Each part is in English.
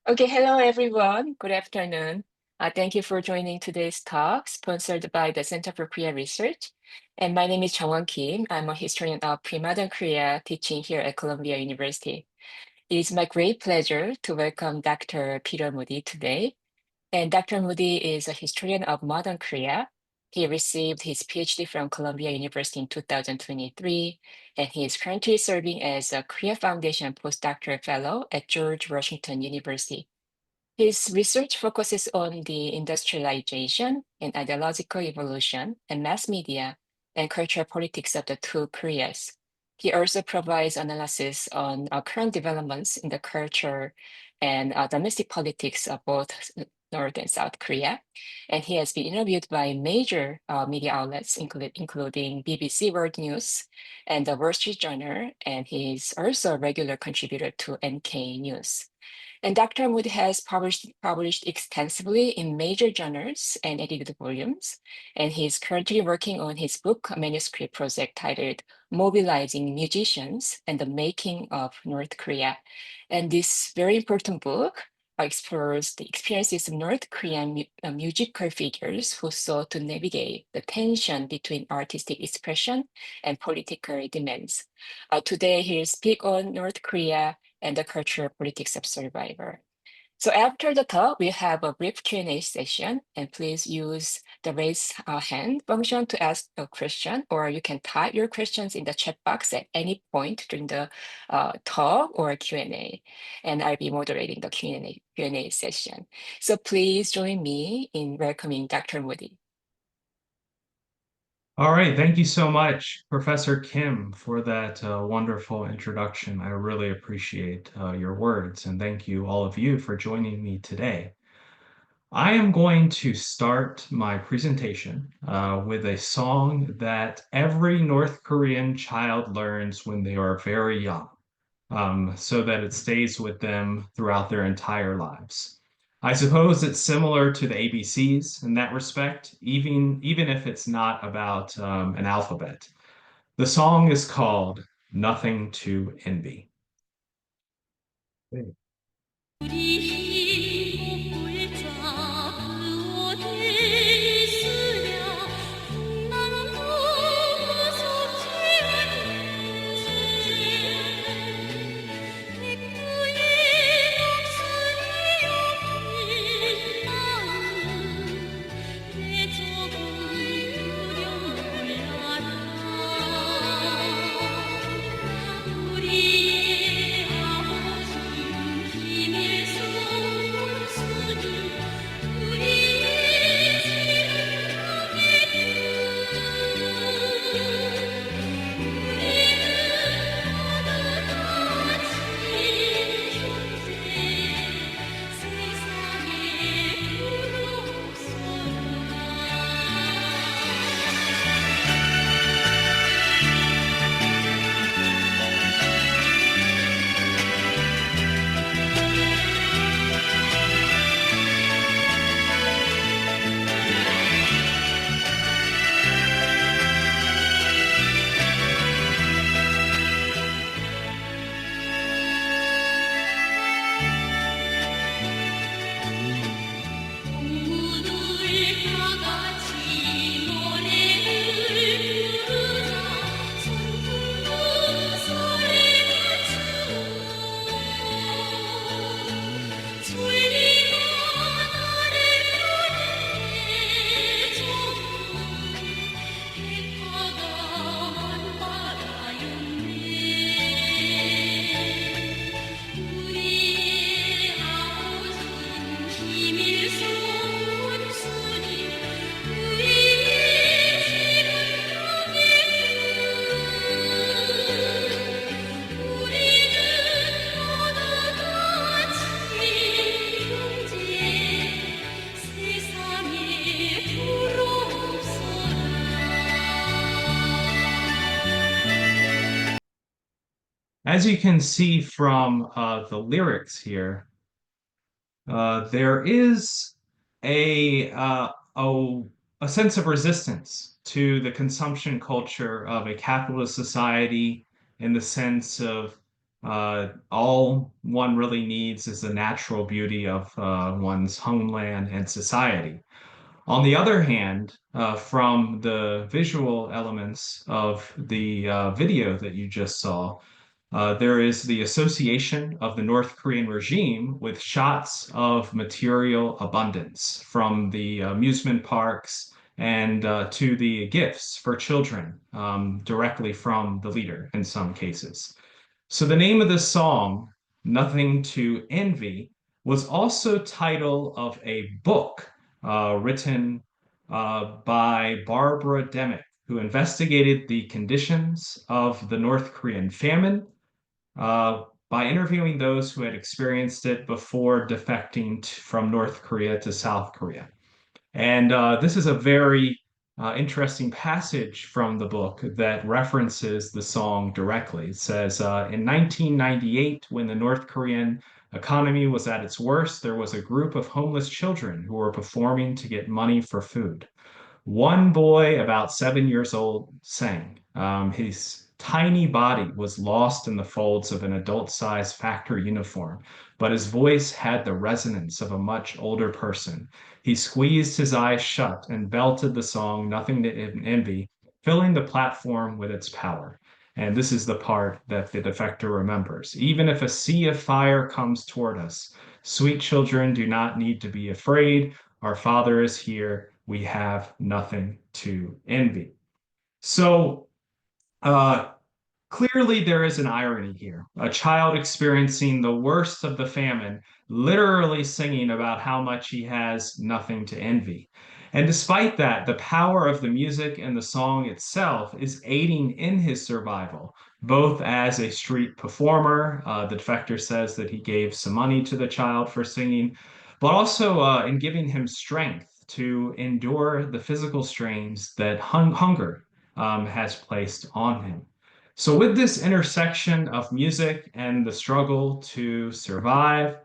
Okay, hello everyone. Good afternoon. Thank you for joining today's talk, sponsored by the Center for Korea Research. And my name is Jungwon Kim. I'm a historian of pre-modern Korea teaching here at Columbia University. It is my great pleasure to welcome Dr. Peter Moody today. And Dr. Moody is a historian of modern Korea. He received his PhD from Columbia University in 2023, and he is currently serving as a Korea Foundation postdoctoral fellow at George Washington University. His research focuses on the industrialization and ideological evolution and mass media and cultural politics of the two Koreas. He also provides analysis on current developments in the culture and domestic politics of both North and South Korea. And he has been interviewed by major media outlets, including BBC World News and the Wall Street Journal. And he's also a regular contributor to NK News. And Dr. Moody has published extensively in major journals and edited volumes, and he's currently working on his book manuscript project titled Mobilizing Musicians and the Making of North Korea. And this very important book explores the experiences of North Korean musical figures who sought to navigate the tension between artistic expression and political demands. Today, he'll speak on North Korea and the cultural politics of survivor. So after the talk, we have a brief Q&A session, and please use the raise hand function to ask a question, or you can type your questions in the chat box at any point during the talk or Q&A, and I'll be moderating the Q&A session. So please join me in welcoming Dr. Moody. All right, thank you so much, Professor Kim, for that wonderful introduction. I really appreciate your words, and thank you, all of you, for joining me today. I am going to start my presentation with a song that every North Korean child learns when they are very young, so that it stays with them throughout their entire lives. I suppose it's similar to the ABCs in that respect, even if it's not about an alphabet. The song is called Nothing to Envy. 우리 목불자 그 어디 있으랴 나는 무섭지 않는지 백두의 녹슬이여 빛나는 대적을 두려워하라 우리의 아버지 힘을 쏟으니 우리의 As you can see from the lyrics here, there is a, uh, a a sense of resistance to the consumption culture of a capitalist society in the sense of All one really needs is the natural beauty of one's homeland and society. On the other hand, from the visual elements of the video that you just saw, there is the association of the North Korean regime with shots of material abundance, from the amusement parks and to the gifts for children, directly from the leader in some cases. So the name of this song, Nothing to Envy, was also title of a book written by Barbara Demick, who investigated the conditions of the North Korean famine by interviewing those who had experienced it before defecting from North Korea to South Korea. And this is a very interesting passage from the book that references the song directly. It says, in 1998, when the North Korean economy was at its worst, there was a group of homeless children who were performing to get money for food. One boy, about 7 years old, sang. His tiny body was lost in the folds of an adult-sized factory uniform, but his voice had the resonance of a much older person. He squeezed his eyes shut and belted the song Nothing to Envy, filling the platform with its power. And this is the part that the defector remembers. Even if a sea of fire comes toward us, sweet children do not need to be afraid. Our Father is here. We have nothing to envy. So, uh, clearly, there is an irony here. A child experiencing the worst of the famine, literally singing about how much he has nothing to envy. And despite that, the power of the music and the song itself is aiding in his survival, both as a street performer. The defector says that he gave some money to the child for singing, but also in giving him strength to endure the physical strains that hunger has placed on him. So, with this intersection of music and the struggle to survive,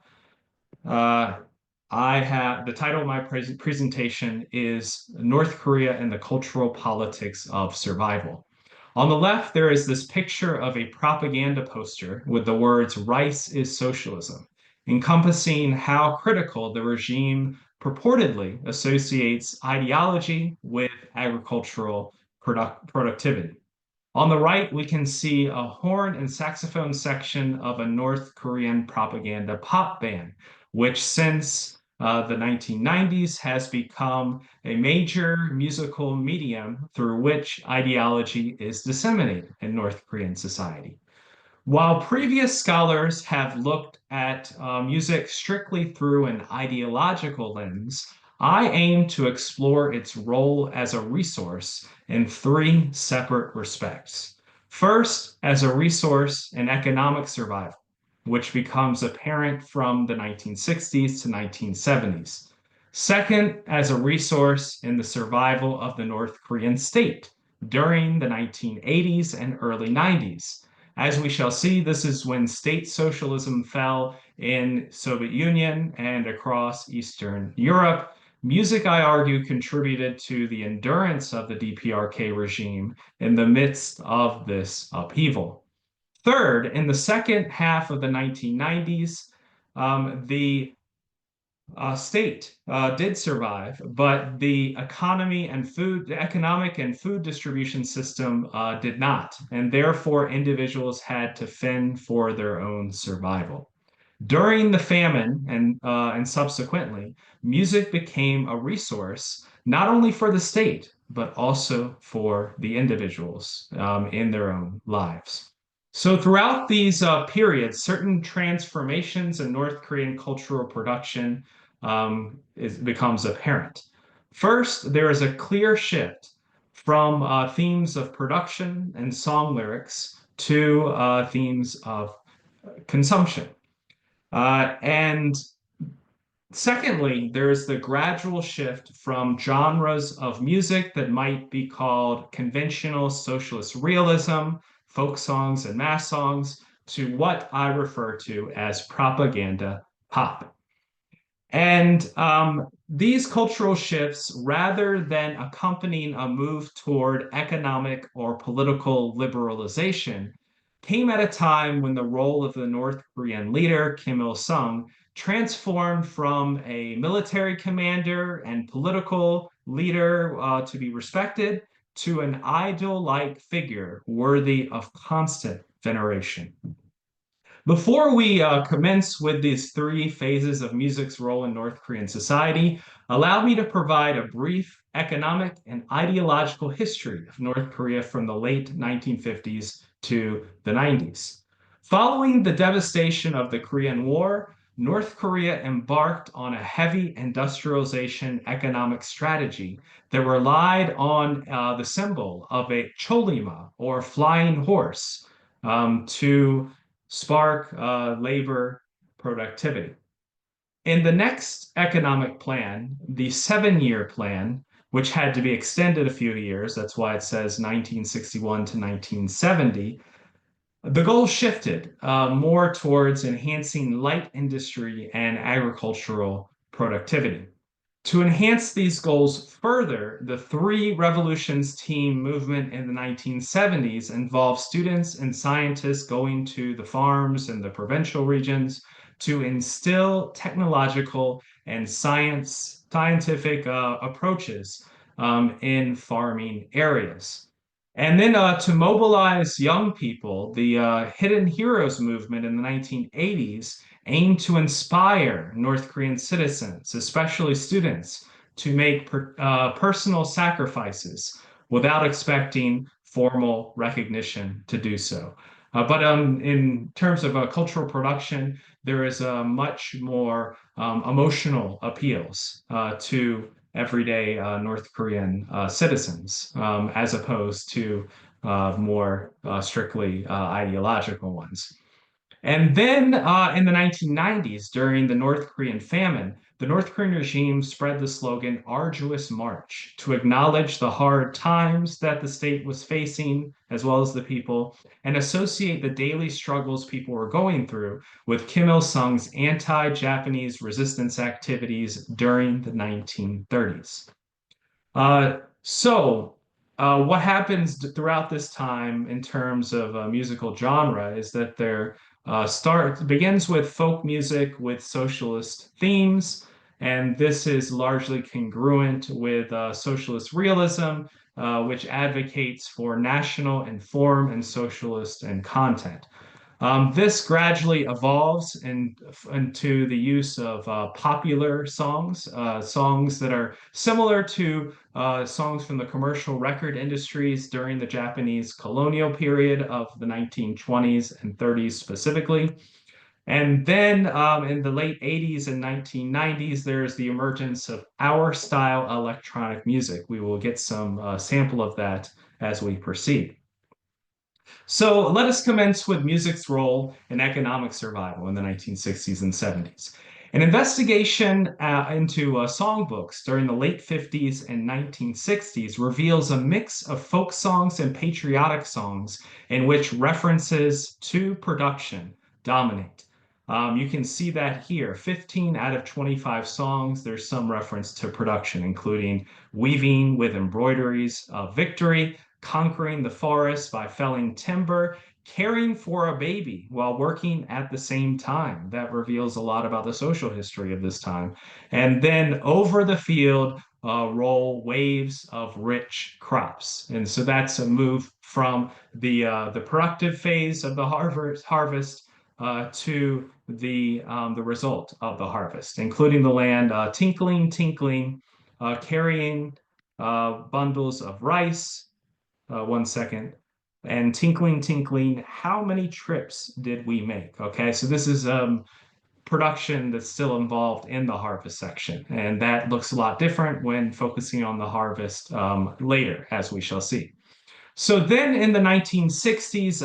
uh, I have the title of my presentation is North Korea and the Cultural Politics of Survival. On the left, there is this picture of a propaganda poster with the words "Rice is socialism," encompassing how critical the regime purportedly associates ideology with agricultural productivity. On the right, we can see a horn and saxophone section of a North Korean propaganda pop band, which since the 1990s has become a major musical medium through which ideology is disseminated in North Korean society. While previous scholars have looked at music strictly through an ideological lens, I aim to explore its role as a resource in three separate respects. First, as a resource in economic survival, which becomes apparent from the 1960s to 1970s. Second, as a resource in the survival of the North Korean state during the 1980s and early 90s. As we shall see, this is when state socialism fell in Soviet Union and across Eastern Europe. Music, I argue, contributed to the endurance of the DPRK regime in the midst of this upheaval. Third, in the second half of the 1990s, the state did survive, but the economic and food distribution system did not, and therefore individuals had to fend for their own survival. During the famine and subsequently, music became a resource not only for the state, but also for the individuals in their own lives. So throughout these periods, certain transformations in North Korean cultural production becomes apparent. First, there is a clear shift from themes of production and song lyrics to themes of consumption. And secondly, there's the gradual shift from genres of music that might be called conventional socialist realism, folk songs, and mass songs to what I refer to as propaganda pop. And these cultural shifts, rather than accompanying a move toward economic or political liberalization, came at a time when the role of the North Korean leader, Kim Il-sung, transformed from a military commander and political leader to be respected to an idol-like figure worthy of constant veneration. Before we commence with these three phases of music's role in North Korean society, allow me to provide a brief economic and ideological history of North Korea from the late 1950s to the 90s. Following the devastation of the Korean War, North Korea embarked on a heavy industrialization economic strategy that relied on the symbol of a cholima, or flying horse, to spark labor productivity. In the next economic plan, the 7-year plan, which had to be extended a few years, that's why it says 1961 to 1970, the goal shifted more towards enhancing light industry and agricultural productivity. To enhance these goals further, the Three Revolutions Team movement in the 1970s involved students and scientists going to the farms and the provincial regions to instill technological and scientific approaches in farming areas. And then to mobilize young people, the Hidden Heroes movement in the 1980s aimed to inspire North Korean citizens, especially students, to make personal sacrifices without expecting formal recognition to do so. But in terms of cultural production, there is much more emotional appeals to everyday North Korean citizens, as opposed to more strictly ideological ones. And then in the 1990s, during the North Korean famine, the North Korean regime spread the slogan Arduous March to acknowledge the hard times that the state was facing, as well as the people, and associate the daily struggles people were going through with Kim Il sung's anti Japanese resistance activities during the 1930s. What happens throughout this time in terms of musical genre is that there begins with folk music with socialist themes, and this is largely congruent with socialist realism, which advocates for national and form and socialist and content. This gradually evolves into the use of popular songs, songs that are similar to songs from the commercial record industries during the Japanese colonial period of the 1920s and 30s specifically. And then in the late 80s and 1990s, there's the emergence of our style electronic music. We will get some sample of that as we proceed. So let us commence with music's role in economic survival in the 1960s and 70s. An investigation into songbooks during the late 50s and 1960s reveals a mix of folk songs and patriotic songs in which references to production dominate. You can see that here, 15 out of 25 songs, there's some reference to production, including Weaving with Embroideries of Victory, Conquering the Forest by Felling Timber, Caring for a Baby while working at the same time. That reveals a lot about the social history of this time. And then Over the Field roll waves of rich crops. And so that's a move from the productive phase of the harvest to the result of the harvest, including the land tinkling, tinkling, carrying bundles of rice. 1 second. And tinkling, tinkling, how many trips did we make? Okay, so this is production that's still involved in the harvest section. And that looks a lot different when focusing on the harvest later, as we shall see. So then in the 1960s,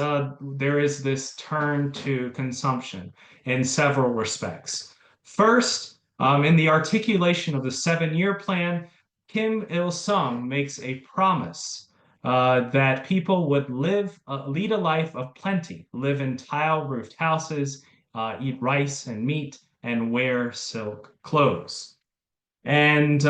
there is this turn to consumption in several respects. First, in the articulation of the 7-year plan, Kim Il sung makes a promise that people would lead a life of plenty, live in tile-roofed houses, eat rice and meat, and wear silk clothes. And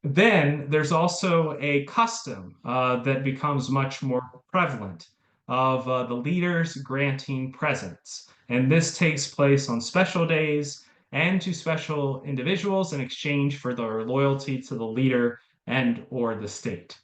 then there's also a custom that becomes much more prevalent of the leaders granting presents. And this takes place on special days and to special individuals in exchange for their loyalty to the leader and or the state.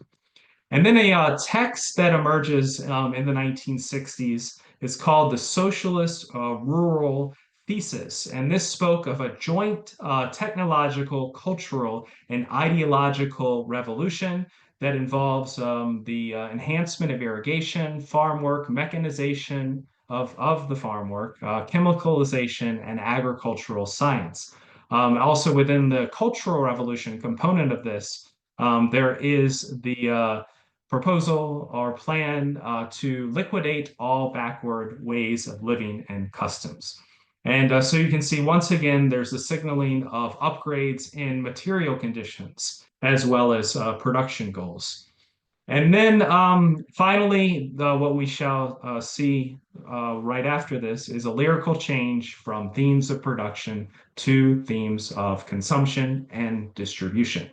And then a text that emerges in the 1960s is called the Socialist Rural Thesis. And this spoke of a joint technological, cultural, and ideological revolution that involves the enhancement of irrigation, farm work, mechanization of the farm work, chemicalization, and agricultural science. Also, within the cultural revolution component of this, there is the proposal or plan to liquidate all backward ways of living and customs. And so you can see once again, there's a signaling of upgrades in material conditions as well as production goals. And then finally, what we shall see right after this is a lyrical change from themes of production to themes of consumption and distribution.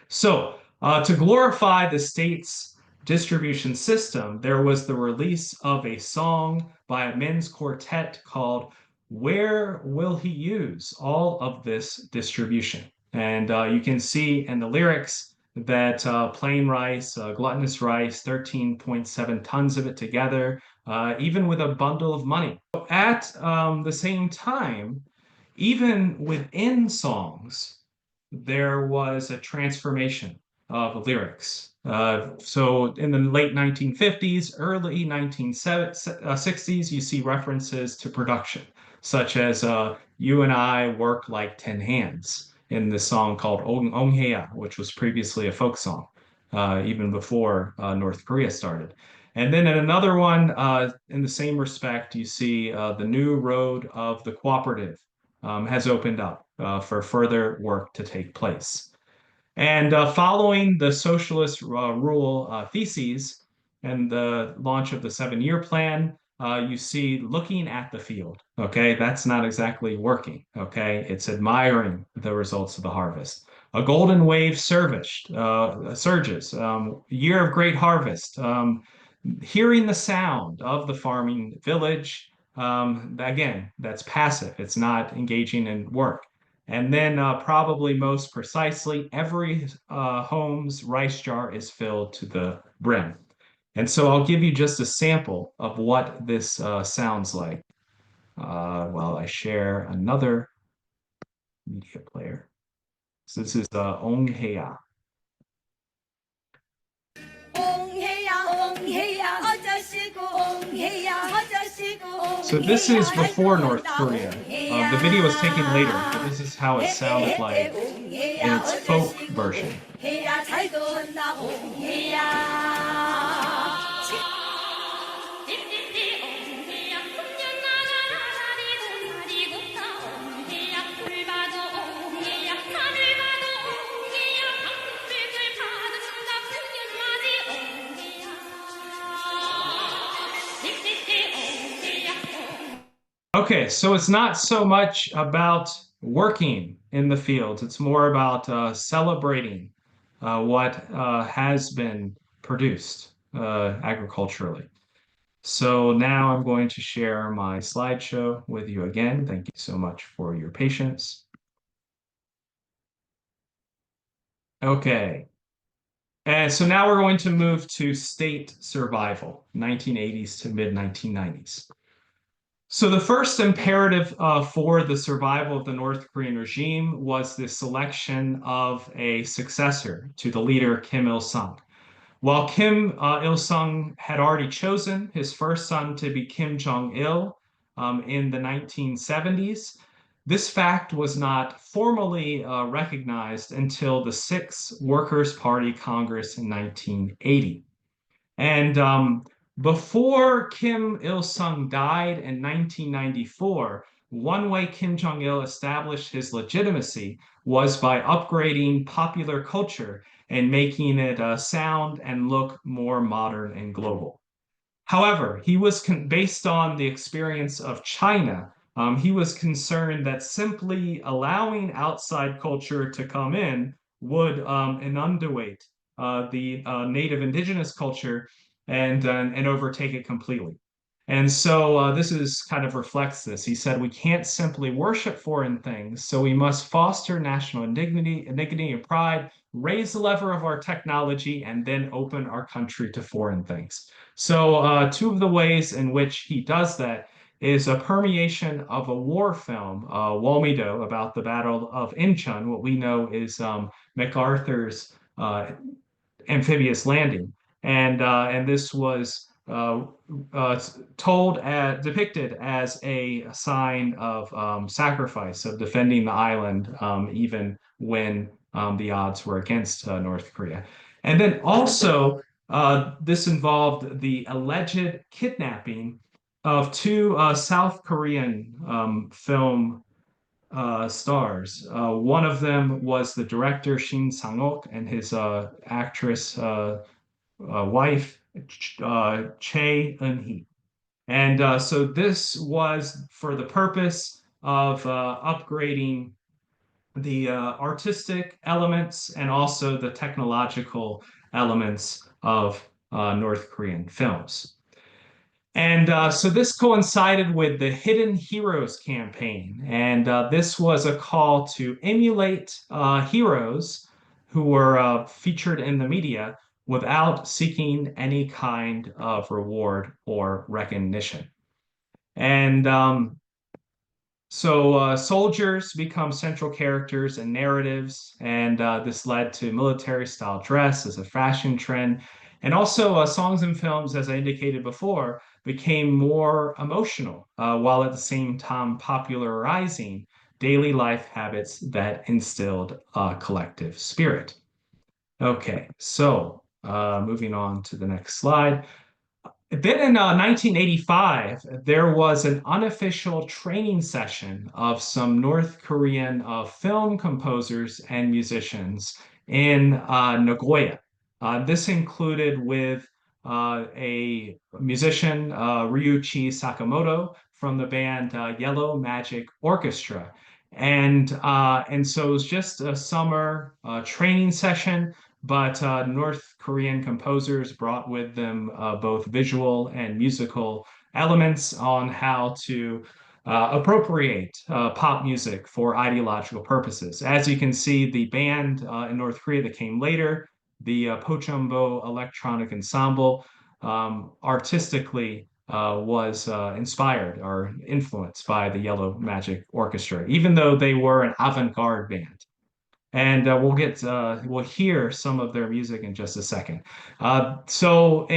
So, to glorify the state's distribution system, there was the release of a song by a men's quartet called Where Will He Use All of This Distribution? And you can see in the lyrics that plain rice, gluttonous rice, 13.7 tons of it together, even with a bundle of money. At the same time, even within songs, there was a transformation of lyrics. So in the late 1950s, early 1960s, you see references to production, such as You and I Work Like 10 Hands in the song called Onghea, which was previously a folk song, even before North Korea started. And then in another one, in the same respect, you see the new road of the cooperative has opened up for further work to take place. And following the socialist rule theses and the launch of the 7-year plan, you see looking at the field. Okay, that's not exactly working. Okay, it's admiring the results of the harvest. A golden wave surges. Year of great harvest. Hearing the sound of the farming village. Again, that's passive. It's not engaging in work. And then, probably most precisely, every home's rice jar is filled to the brim. And so I'll give you just a sample of what this sounds like while I share another media player. So this is Onghea. So this is before North Korea. The video was taken later, but this is how it sounded like in its folk version. Okay, so it's not so much about working in the fields. It's more about celebrating what has been produced agriculturally. So now I'm going to share my slideshow with you again. Thank you so much for your patience. Okay. And so now we're going to move to state survival, 1980s to mid 1990s. So the first imperative for the survival of the North Korean regime was the selection of a successor to the leader Kim Il-sung. While Kim Il-sung had already chosen his first son to be Kim Jong-il in the 1970s, this fact was not formally recognized until the Sixth Workers' Party Congress in 1980. And before Kim Il-sung died in 1994, one way Kim Jong-il established his legitimacy was by upgrading popular culture and making it sound and look more modern and global. However, he was based on the experience of China. He was concerned that simply allowing outside culture to come in would inundate the native indigenous culture and overtake it completely. And so this is kind of reflects this. He said, we can't simply worship foreign things, so we must foster national dignity and pride, raise the lever of our technology, and then open our country to foreign things. So two of the ways in which he does that is a permeation of a war film, Walmido, about the Battle of Incheon. What we know is MacArthur's amphibious landing, and this was depicted as a sign of sacrifice, of defending the island, even when the odds were against North Korea. And then also, this involved the alleged kidnapping of two South Korean film stars. One of them was the director Shin Sang-ok and his actress wife Chae Eun-hee. And so this was for the purpose of upgrading the artistic elements and also the technological elements of North Korean films. And so this coincided with the Hidden Heroes campaign. And this was a call to emulate heroes who were featured in the media without seeking any kind of reward or recognition. And so soldiers become central characters and narratives, and this led to military style dress as a fashion trend. And also songs and films, as I indicated before, became more emotional, while at the same time popularizing daily life habits that instilled a collective spirit. Okay, so moving on to the next slide. Then in 1985, there was an unofficial training session of some North Korean film composers and musicians in Nagoya. This included with a musician, Ryuichi Sakamoto, from the band Yellow Magic Orchestra. And so it was just a summer training session, but North Korean composers brought with them both visual and musical elements on how to appropriate pop music for ideological purposes. As you can see, the band in North Korea that came later, the Pochumbo Electronic Ensemble, artistically was inspired or influenced by the Yellow Magic Orchestra, even though they were an avant-garde band. And we'll hear some of their music in just a second. So,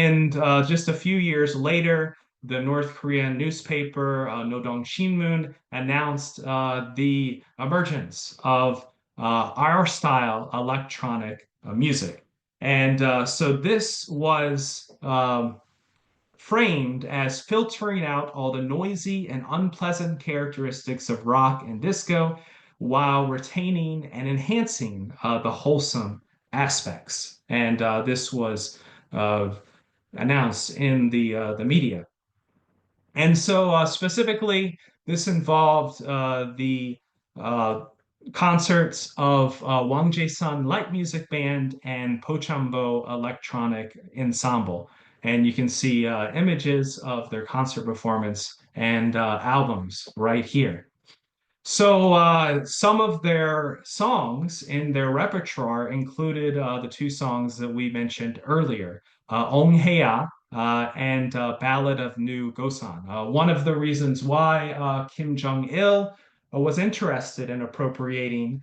just a few years later, the North Korean newspaper Nodong Shinmun announced the emergence of our style electronic music, and so this was framed as filtering out all the noisy and unpleasant characteristics of rock and disco while retaining and enhancing the wholesome aspects. And this was announced in the media. And so specifically, this involved the uh, concerts of Wang Jae-sun Light Music Band and Pochambo Electronic Ensemble. And you can see images of their concert performance and albums right here. So some of their songs in their repertoire included the two songs that we mentioned earlier, Ong Hea and Ballad of New Gosan. One of the reasons why Kim Jong-il was interested in appropriating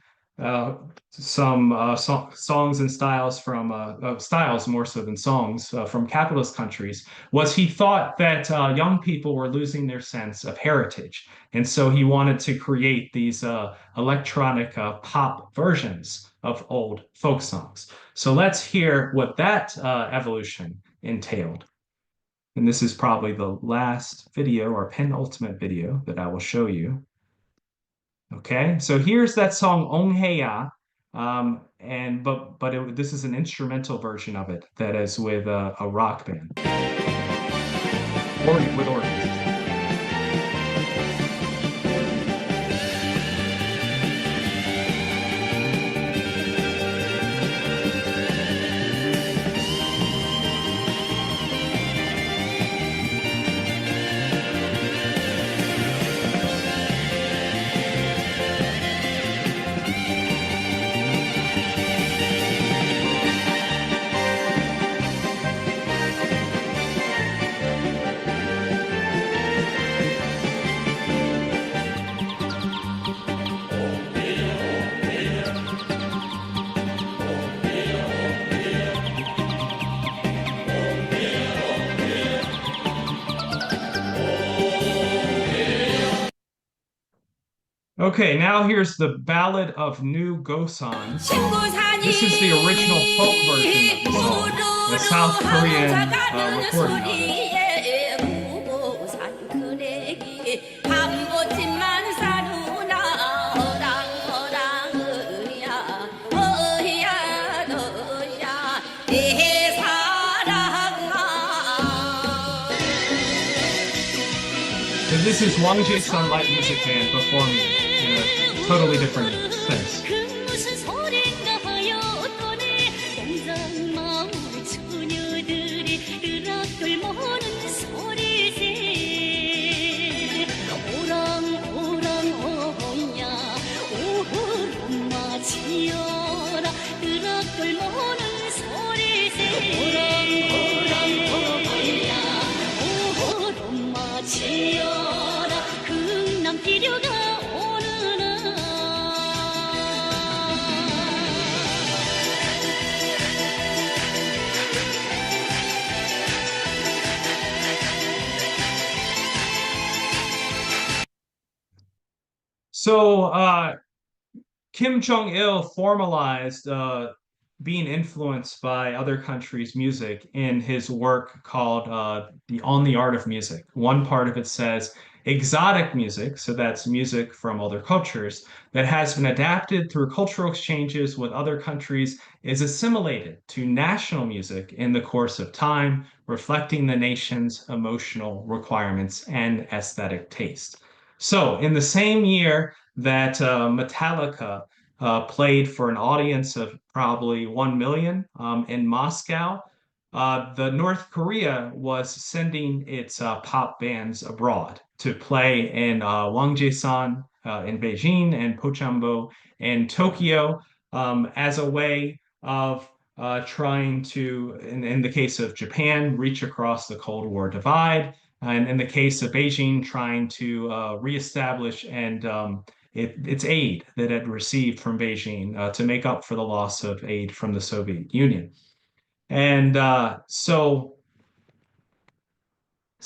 some songs and styles from styles more so than songs from capitalist countries was he thought that young people were losing their sense of heritage. And so he wanted to create these electronic pop versions of old folk songs. So let's hear what that evolution entailed. And this is probably the last video or penultimate video that I will show you. Okay, so here's that song Ong Hea, this is an instrumental version of it that is with a rock band or with organs. Okay, now here's the Ballad of New Gosan. This is the original folk version of 신고산이 the song, the South 푸르르 Korean 자가는 recording of it. 소리에 무고산 그네기 밤보침만 사누나 어랑어랑으야 어야 너야 내 사랑아. So this is Wang Jae-sun Light Music Band performing in a totally different sense. 그 무슨 소린가 하였더니 동상 마을 처녀들이 으락들 모는 소리세. 오랑오랑 어야 오흐름 마치어라 으락들 모는 소리세. 오랑오랑 어야 오흐름 마치어라 흥남 비료가 오는 So Kim Jong-il formalized being influenced by other countries' music in his work called On the Art of Music. One part of it says exotic music, so that's music from other cultures, that has been adapted through cultural exchanges with other countries, is assimilated to national music in the course of time, reflecting the nation's emotional requirements and aesthetic taste. So, in the same year that Metallica played for an audience of probably 1 million in Moscow, the North Korea was sending its pop bands abroad to play in Wangjaesan in Beijing and Pochambo in Tokyo as a way of trying to, in the case of Japan, reach across the Cold War divide. And in the case of Beijing, trying to reestablish and its aid that it received from Beijing to make up for the loss of aid from the Soviet Union. And so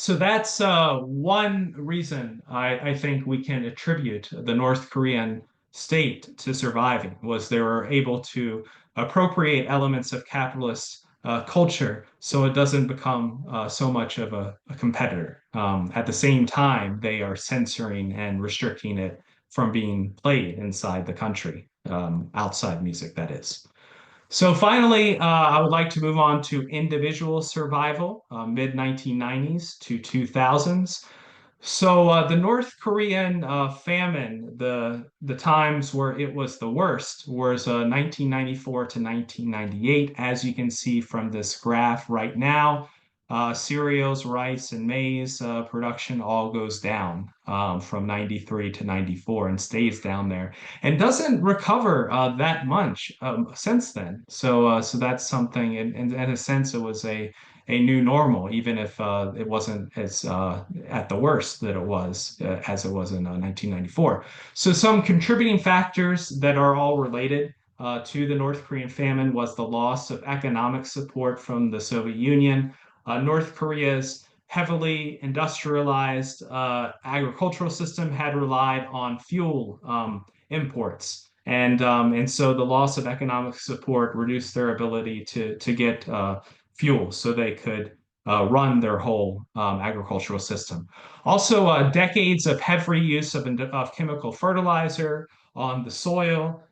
that's one reason I think we can attribute the North Korean state to surviving was they were able to appropriate elements of capitalist culture so it doesn't become so much of a competitor. At the same time, they are censoring and restricting it from being played inside the country, outside music, that is. So finally, I would like to move on to individual survival, mid 1990s to 2000s. So the North Korean famine, the times where it was the worst was 1994 to 1998, as you can see from this graph right now. Cereals, rice, and maize production all goes down from 93 to 94 and stays down there and doesn't recover that much since then. So that's something, in a sense, it was a new normal, even if it wasn't as at the worst that it was as it was in 1994. So some contributing factors that are all related to the North Korean famine was the loss of economic support from the Soviet Union. North Korea's heavily industrialized agricultural system had relied on fuel imports. And so the loss of economic support reduced their ability to get fuel so they could run their whole agricultural system. Also, decades of heavy use of chemical fertilizer on the soil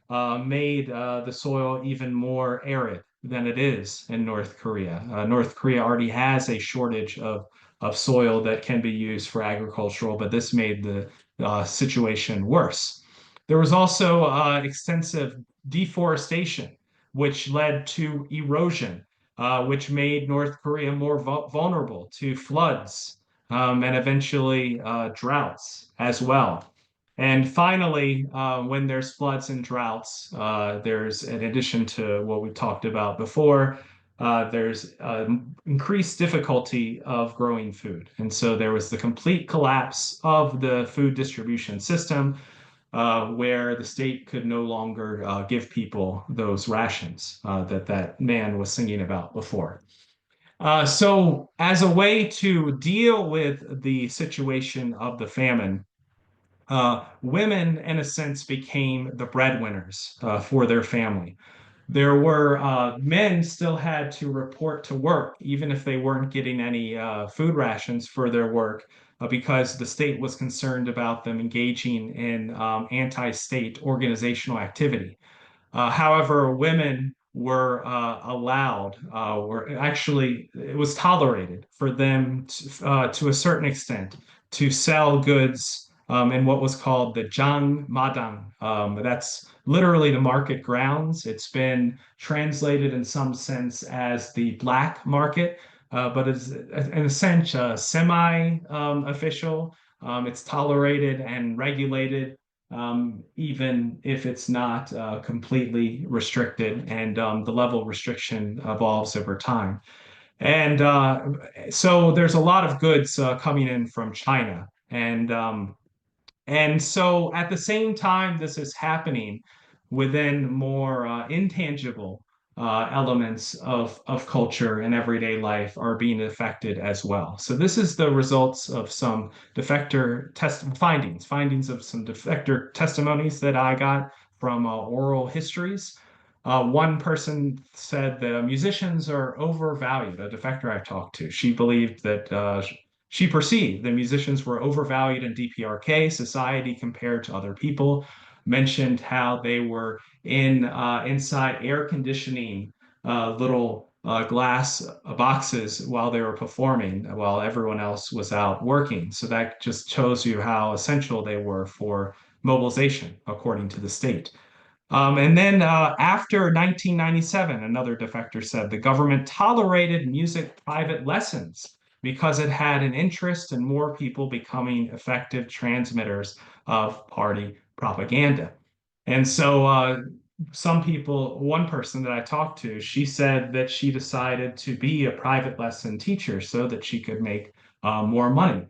made the soil even more arid than it is in North Korea. North Korea already has a shortage of soil that can be used for agricultural, but this made the situation worse. There was also extensive deforestation, which led to erosion, which made North Korea more vulnerable to floods and eventually droughts as well. And finally, when there's floods and droughts, there's, in addition to what we talked about before, there's increased difficulty of growing food. And so there was the complete collapse of the food distribution system, where the state could no longer give people those rations that man was singing about before. So, as a way to deal with the situation of the famine, women, in a sense, became the breadwinners for their family. There were men still had to report to work, even if they weren't getting any food rations for their work, because the state was concerned about them engaging in anti-state organizational activity. However, women were allowed, were actually, it was tolerated for them to a certain extent to sell goods in what was called the Zhang Madang. That's literally the market grounds. It's been translated in some sense as the black market, but it's in a sense semi-official. It's tolerated and regulated even if it's not completely restricted, and the level of restriction evolves over time. And so there's a lot of goods coming in from China. And so at the same time, this is happening within more intangible elements of culture and everyday life are being affected as well. So this is the results of some defector test findings of some defector testimonies that I got from oral histories. One person said the musicians are overvalued. A defector I talked to, she believed that she perceived the musicians were overvalued in DPRK society compared to other people. Mentioned how they were inside air conditioning little glass boxes while they were performing, while everyone else was out working. So that just shows you how essential they were for mobilization, according to the state. And then after 1997, another defector said the government tolerated music private lessons because it had an interest in more people becoming effective transmitters of party propaganda. And so some people, one person that I talked to, she said that she decided to be a private lesson teacher so that she could make more money.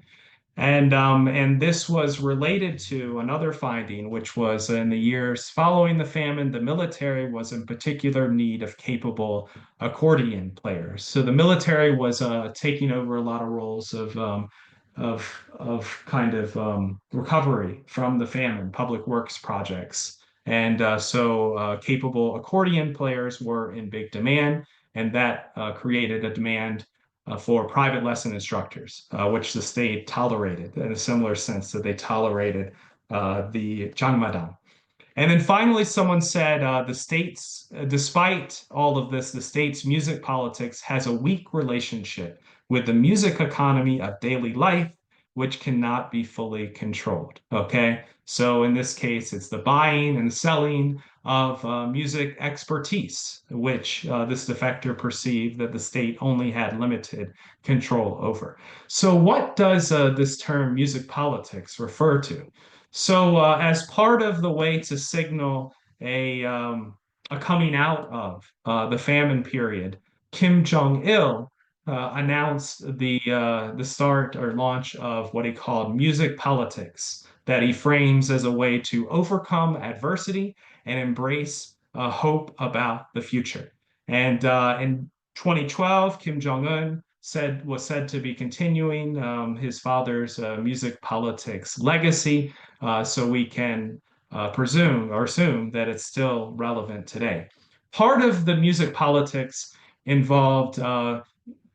And this was related to another finding, which was in the years following the famine, the military was in particular need of capable accordion players. So the military was taking over a lot of roles of kind of recovery from the famine, public works projects. And so capable accordion players were in big demand, and that created a demand for private lesson instructors, which the state tolerated in a similar sense that they tolerated the Zhangmadang. And then finally, someone said the state's, despite all of this, the state's music politics has a weak relationship with the music economy of daily life, which cannot be fully controlled. Okay. So in this case, it's the buying and selling of music expertise, which this defector perceived that the state only had limited control over. So, what does this term music politics refer to? So, as part of the way to signal a coming out of the famine period, Kim Jong Il announced the start or launch of what he called music politics, that he frames as a way to overcome adversity and embrace hope about the future. And in 2012, Kim Jong Un was said to be continuing his father's music politics legacy, so we can presume or assume that it's still relevant today. Part of the music politics involved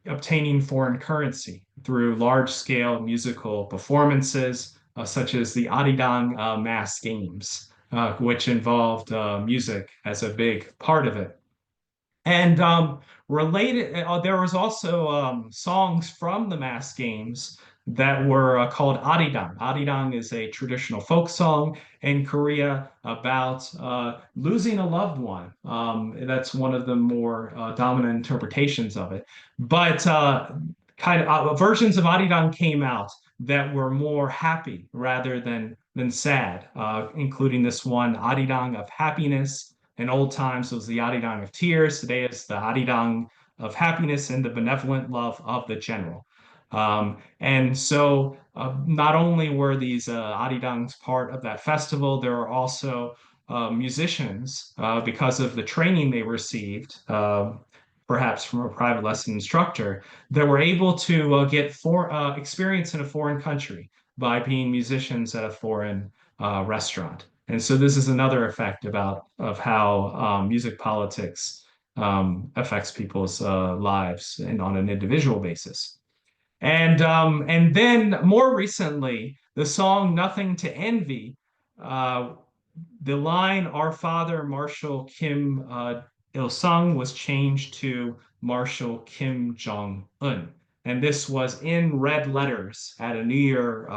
obtaining foreign currency through large-scale musical performances, such as the Arirang mass games, which involved music as a big part of it. And related, there was also songs from the mass games that were called arirang. Arirang is a traditional folk song in Korea about losing a loved one. That's one of the more dominant interpretations of it. But kind of versions of arirang came out that were more happy rather than sad, including this one, arirang of happiness. In old times, it was the arirang of tears. Today, it's the arirang of happiness and the benevolent love of the general. And so, not only were these arirangs part of that festival, there are also musicians, because of the training they received, perhaps from a private lesson instructor, that were able to get experience in a foreign country. by being musicians at a foreign restaurant. And so this is another effect of how music politics affects people's lives and on an individual basis. And then more recently, the song "Nothing to Envy," uh, the line "Our Father Marshal Kim Il Sung" was changed to Marshal Kim Jong Un, and this was in red letters at a New Year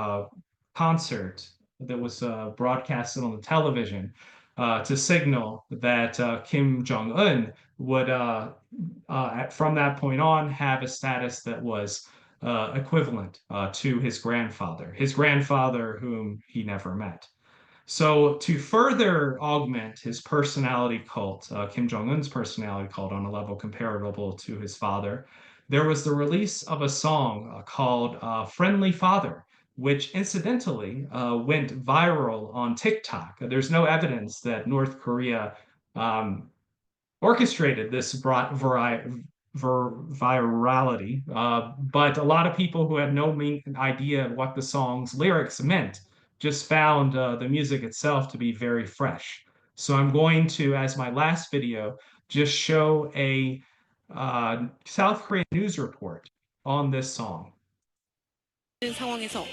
concert that was broadcasted on the television to signal that Kim Jong Un would, from that point on, have a status that was equivalent to his grandfather whom he never met. So to further augment his personality cult, Kim Jong-un's personality cult on a level comparable to his father, there was the release of a song called Friendly Father, which incidentally went viral on TikTok. There's no evidence that North Korea um, orchestrated this virality, but a lot of people who had no idea what the song's lyrics meant just found the music itself to be very fresh. So I'm going to, as my last video, just show a South Korean news report on this song. 상황에서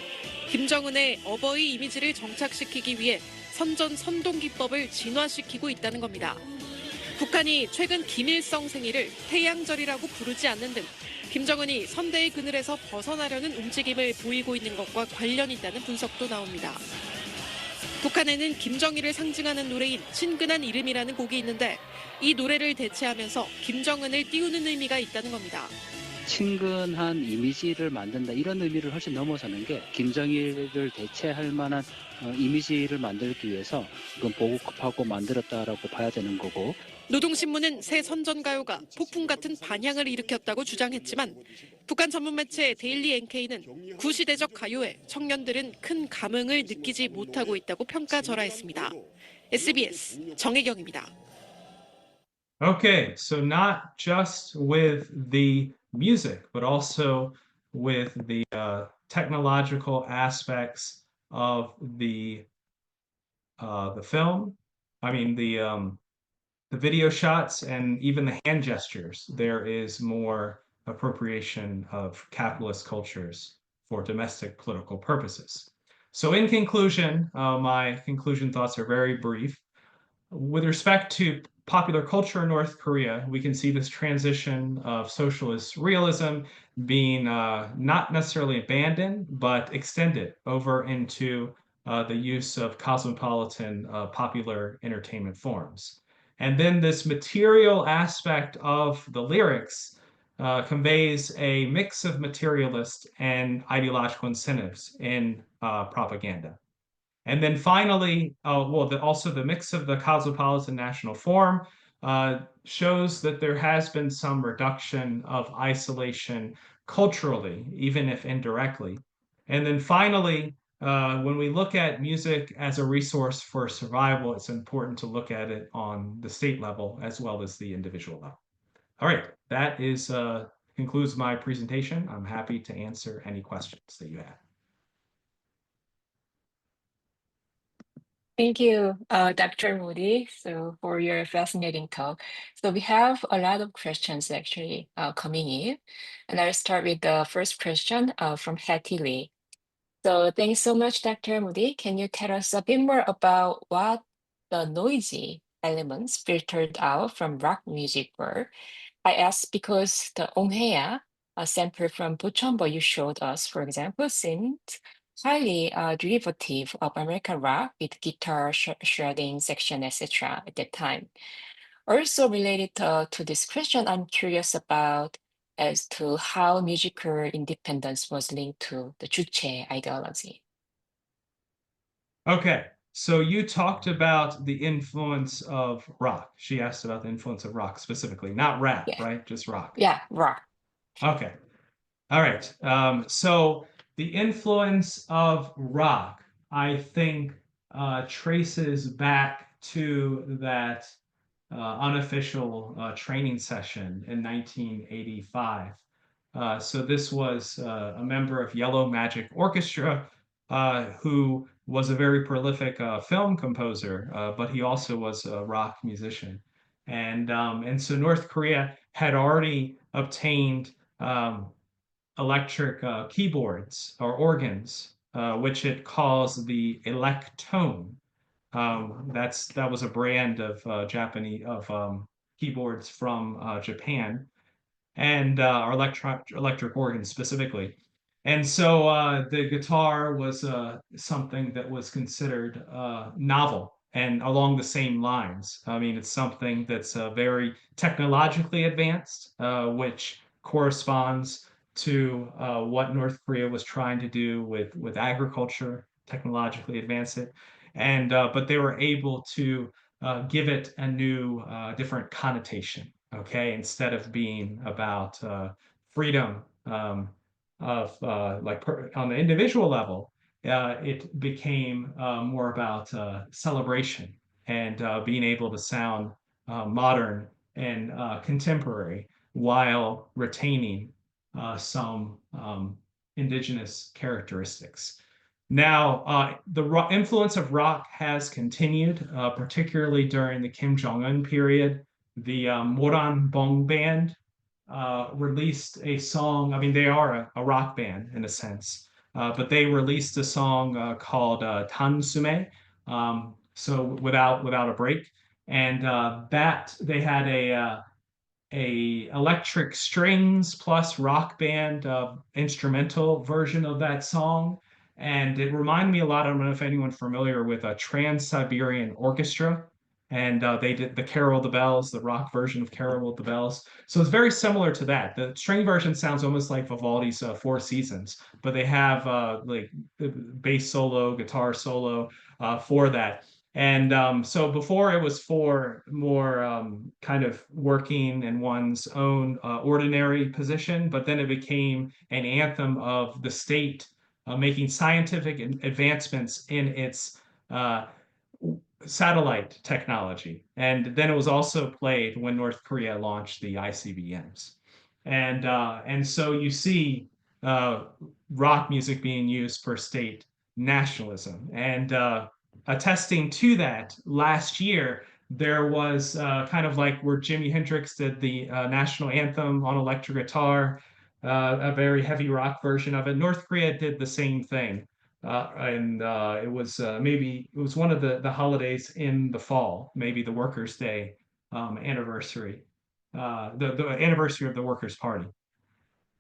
김정은의 어버이 이미지를 정착시키기 위해 선전 선동 기법을 진화시키고 있다는 겁니다. 북한이 최근 김일성 생일을 태양절이라고 부르지 않는 등 김정은이 선대의 그늘에서 벗어나려는 움직임을 보이고 있는 것과 관련이 있다는 분석도 나옵니다. 북한에는 김정일을 상징하는 노래인 친근한 이름이라는 곡이 있는데 이 노래를 대체하면서 김정은을 띄우는 의미가 있다는 겁니다. 친근한 이미지를 만든다 이런 의미를 훨씬 넘어서는 게 김정일을 대체할 만한 이미지를 만들기 위해서 그건 보급하고 만들었다라고 봐야 되는 거고. 노동신문은 새 선전가요가 폭풍 같은 반향을 일으켰다고 주장했지만 북한 전문 매체 데일리 NK는 구시대적 가요에 청년들은 큰 감흥을 느끼지 못하고 있다고 평가절하했습니다. SBS 정혜경입니다. Okay, so not just with the music, but also with the technological aspects of the film. I mean the video shots and even the hand gestures. There is more appropriation of capitalist cultures for domestic political purposes. So in conclusion, my conclusion thoughts are very brief. With respect to popular culture in North Korea, we can see this transition of socialist realism being not necessarily abandoned, but extended over into the use of cosmopolitan popular entertainment forms. And then this material aspect of the lyrics conveys a mix of materialist and ideological incentives in propaganda. And then finally, also the mix of the cosmopolitan national form shows that there has been some reduction of isolation culturally, even if indirectly. And then finally, when we look at music as a resource for survival, it's important to look at it on the state level as well as the individual level. All right, that concludes my presentation. I'm happy to answer any questions that you have. Thank you, Dr. Moody, for your fascinating talk. So we have a lot of questions actually coming in, and I'll start with the first question from Hattie Lee. So thanks so much, Dr. Moody. Can you tell us a bit more about what the noisy elements filtered out from rock music were? I asked because the onghae, a sample from Buchombo you showed us, for example, seemed highly derivative of American rock with guitar shredding section, etc. at that time. Also related to this question, I'm curious about as to how musical independence was linked to the Juche ideology. Okay, so you talked about the influence of rock. She asked about the influence of rock specifically, not rap, Yeah. right? Just rock. Yeah, rock. Okay. All right. So the influence of rock, I think, traces back to that unofficial training session in 1985. So this was a member of Yellow Magic Orchestra who was a very prolific film composer, but he also was a rock musician. And so North Korea had already obtained electric keyboards or organs, which it calls the electone. That was a brand of Japanese of keyboards from Japan, and or electric organs specifically. And so the guitar was something that was considered novel and along the same lines. I mean, it's something that's very technologically advanced, which corresponds to what North Korea was trying to do with agriculture, technologically advance it. And but they were able to give it a new, different connotation. Okay, instead of being about freedom of on the individual level, it became more about celebration and being able to sound modern and contemporary while retaining some indigenous characteristics. Now, the influence of rock has continued, particularly during the Kim Jong-un period. The Moran Bong Band released a song. I mean, they are a rock band in a sense, but they released a song called Tan Sume, so without a break, and that they had a electric strings plus rock band instrumental version of that song. And it reminded me a lot. I don't know if anyone's familiar with a Trans-Siberian Orchestra. And they did the Carol of the Bells, the rock version of Carol of the Bells. So it's very similar to that. The string version sounds almost like Vivaldi's Four Seasons, but they have like the bass solo, guitar solo for that. And so before it was for more kind of working in one's own ordinary position, but then it became an anthem of the state making scientific advancements in its uh, satellite technology. And then it was also played when North Korea launched the ICBMs. And so you see uh, rock music being used for state nationalism. And attesting to that, last year there was kind of like where Jimi Hendrix did the national anthem on electric guitar, a very heavy rock version of it. North Korea did the same thing. And it was maybe it was one of the holidays in the fall, maybe the Workers' Day anniversary, the anniversary of the Workers' Party.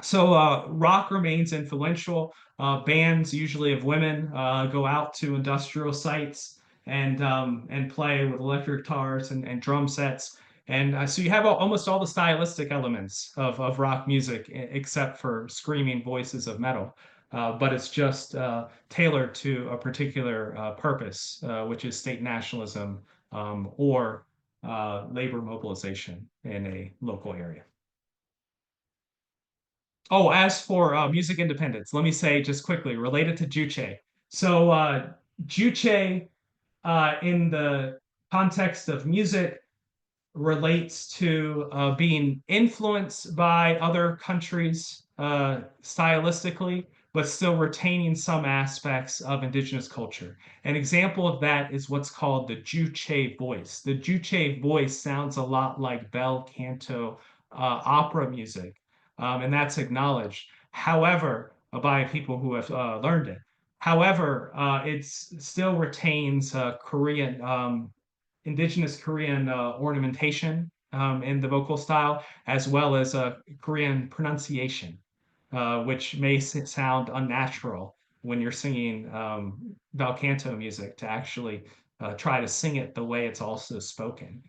So rock remains influential. Bands, usually of women, go out to industrial sites and play with electric guitars and drum sets. And so you have almost all the stylistic elements of rock music, except for screaming voices of metal. But it's just tailored to a particular purpose, which is state nationalism or labor mobilization in a local area. Oh, as for music independence, let me say just quickly related to Juche. So Juche, in the context of music, relates to being influenced by other countries stylistically, but still retaining some aspects of indigenous culture. An example of that is what's called the Juche voice. The Juche voice sounds a lot like bel canto opera music, and that's acknowledged. However, by people who have learned it. However, it still retains Korean indigenous Korean ornamentation in the vocal style, as well as Korean pronunciation, which may sound unnatural when you're singing bel canto music to actually try to sing it the way it's also spoken.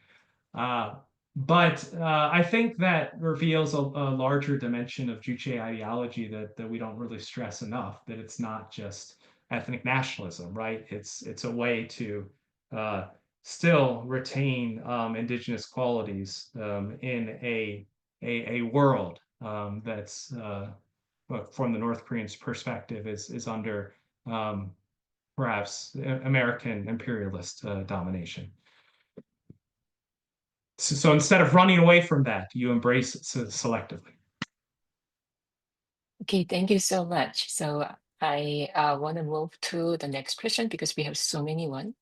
Uh, but I think that reveals a larger dimension of Juche ideology that we don't really stress enough, that it's not just ethnic nationalism, right? It's a way to uh, still retain indigenous qualities in a world that's from the North Koreans' perspective is under perhaps American imperialist domination. So instead of running away from that, you embrace it selectively. Okay, thank you so much. So I want to move to the next question because we have so many ones.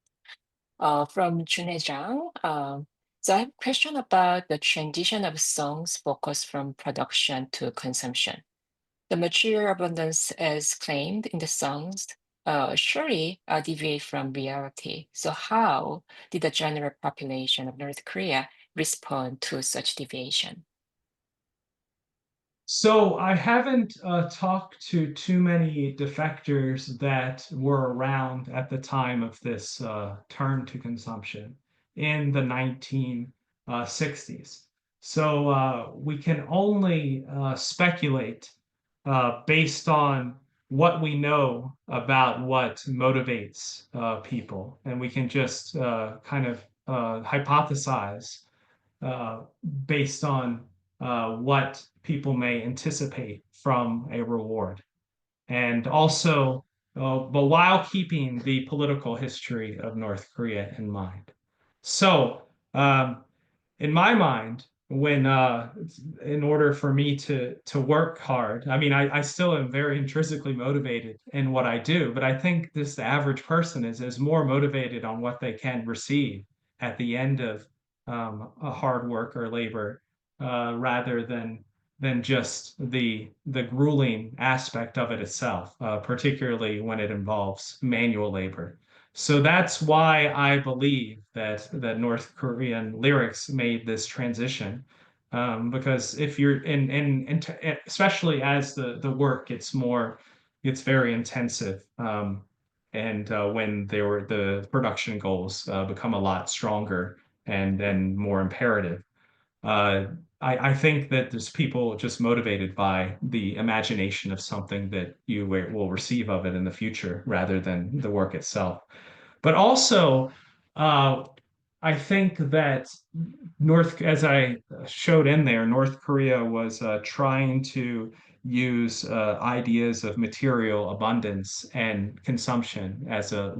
From Junhe Zhang. So I have a question about the transition of songs focus from production to consumption. The material abundance as claimed in the songs surely deviate from reality. So how did the general population of North Korea respond to such deviation? So I haven't talked to too many defectors that were around at the time of this turn to consumption in the 1960s. So we can only speculate based on what we know about what motivates people. And we can just kind of hypothesize uh, based on what people may anticipate from a reward. And also, but while keeping the political history of North Korea in mind. So, in my mind, when in order for me to work hard, I mean, I still am very intrinsically motivated in what I do, but I think this average person is more motivated on what they can receive at the end of a hard work or labor, rather than just the grueling aspect of it itself, particularly when it involves manual labor. So that's why I believe that North Korean lyrics made this transition. Because if you're especially as the work gets very intensive, and when the production goals become a lot stronger and more imperative. Uh, I think that there's people just motivated by the imagination of something that you will receive of it in the future rather than the work itself. But also, uh, I think that as I showed in there, North Korea was trying to use ideas of material abundance and consumption as a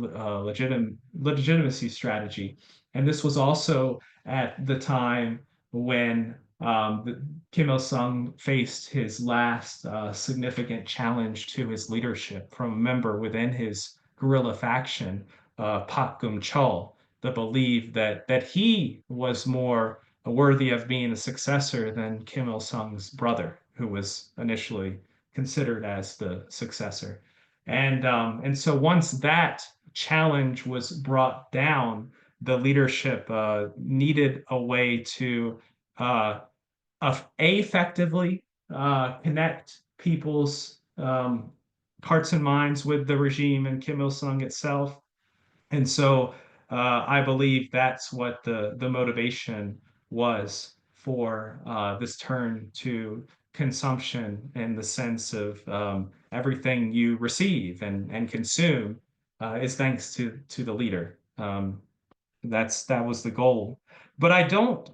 legitimacy strategy. And this was also at the time when Kim Il-sung faced his last significant challenge to his leadership from a member within his guerrilla faction, Pak Geum-chul, that believed that he was more worthy of being a successor than Kim Il Sung's brother, who was initially considered as the successor. And so once that challenge was brought down, the leadership needed a way to uh, effectively connect people's hearts and minds with the regime and Kim Il Sung itself. And so I believe that's what the motivation was for this turn to consumption in the sense of everything you receive and consume is thanks to the leader. That was the goal. But I don't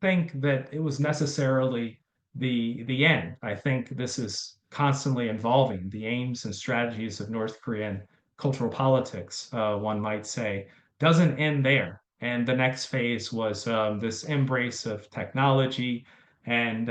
think that it was necessarily the end. I think this is constantly evolving. The aims and strategies of North Korean cultural politics, one might say, doesn't end there. And the next phase was this embrace of technology and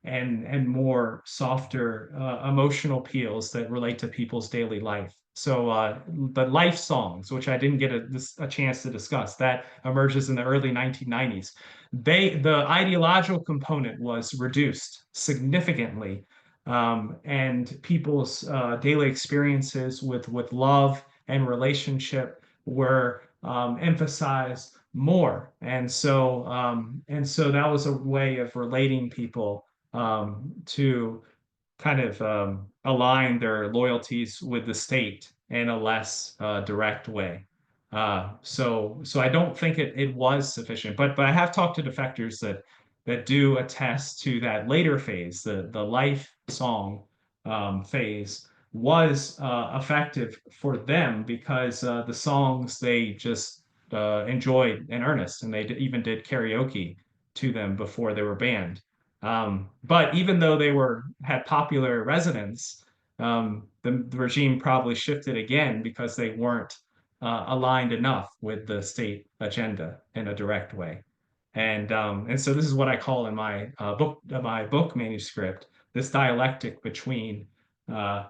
and more softer emotional appeals that relate to people's daily life. So the life songs, which I didn't get a chance to discuss, that emerges in the early 1990s. The ideological component was reduced significantly, and people's daily experiences with love and relationship were emphasized more. And so that was a way of relating people to kind of align their loyalties with the state in a less direct way. So I don't think it was sufficient, but I have talked to defectors that do attest to that later phase, the life song phase was effective for them because the songs they just enjoyed in earnest, and they even did karaoke to them before they were banned. But even though they had popular resonance, the regime probably shifted again because they weren't aligned enough with the state agenda in a direct way. And so this is what I call in my book manuscript, this dialectic between uh,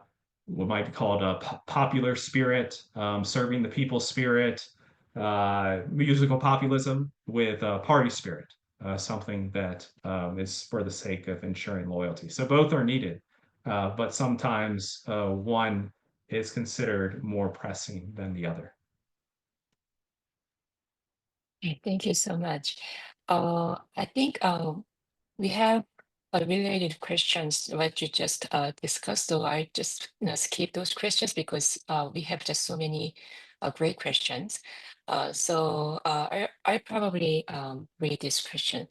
what might be called a popular spirit, serving the people spirit, musical populism with party spirit, something that is for the sake of ensuring loyalty. So both are needed, but sometimes one is considered more pressing than the other. Okay, thank you so much. I think we have related questions what you just discussed, so I just skip those questions because we have just so many great questions. I probably read this question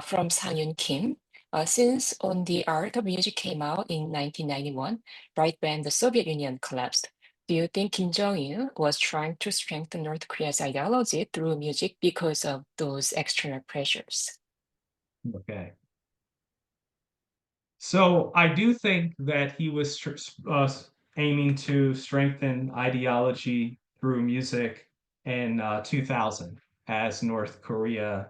from Sang-Yun Kim. Since On the Art of Music came out in 1991, right when the Soviet Union collapsed, do you think Kim Jong-il was trying to strengthen North Korea's ideology through music because of those external pressures? Okay. So I do think that he was aiming to strengthen ideology through music in 2000, as North Korea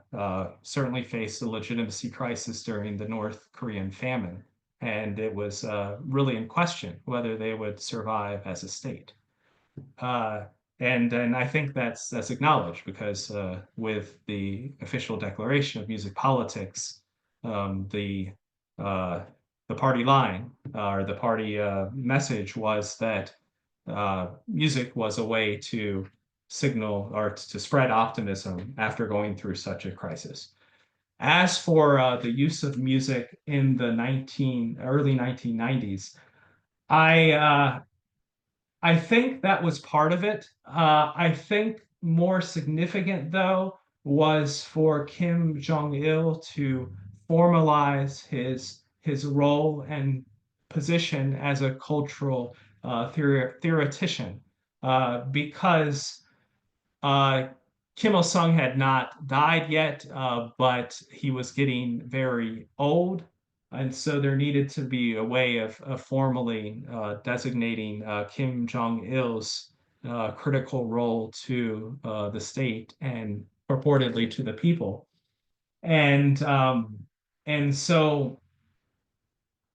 certainly faced a legitimacy crisis during the North Korean famine. And it was really in question whether they would survive as a state. Uh, and I think that's acknowledged because with the official declaration of music politics, um, the uh, the party line or the party message was that music was a way to signal or to spread optimism after going through such a crisis. As for the use of music in the early 1990s, I I think that was part of it. I think more significant, though, was for Kim Jong Il to formalize his role and position as a cultural theoretician, because uh, Kim Il Sung had not died yet, but he was getting very old. And so there needed to be a way of formally designating Kim Jong il's critical role to the state and purportedly to the people. And so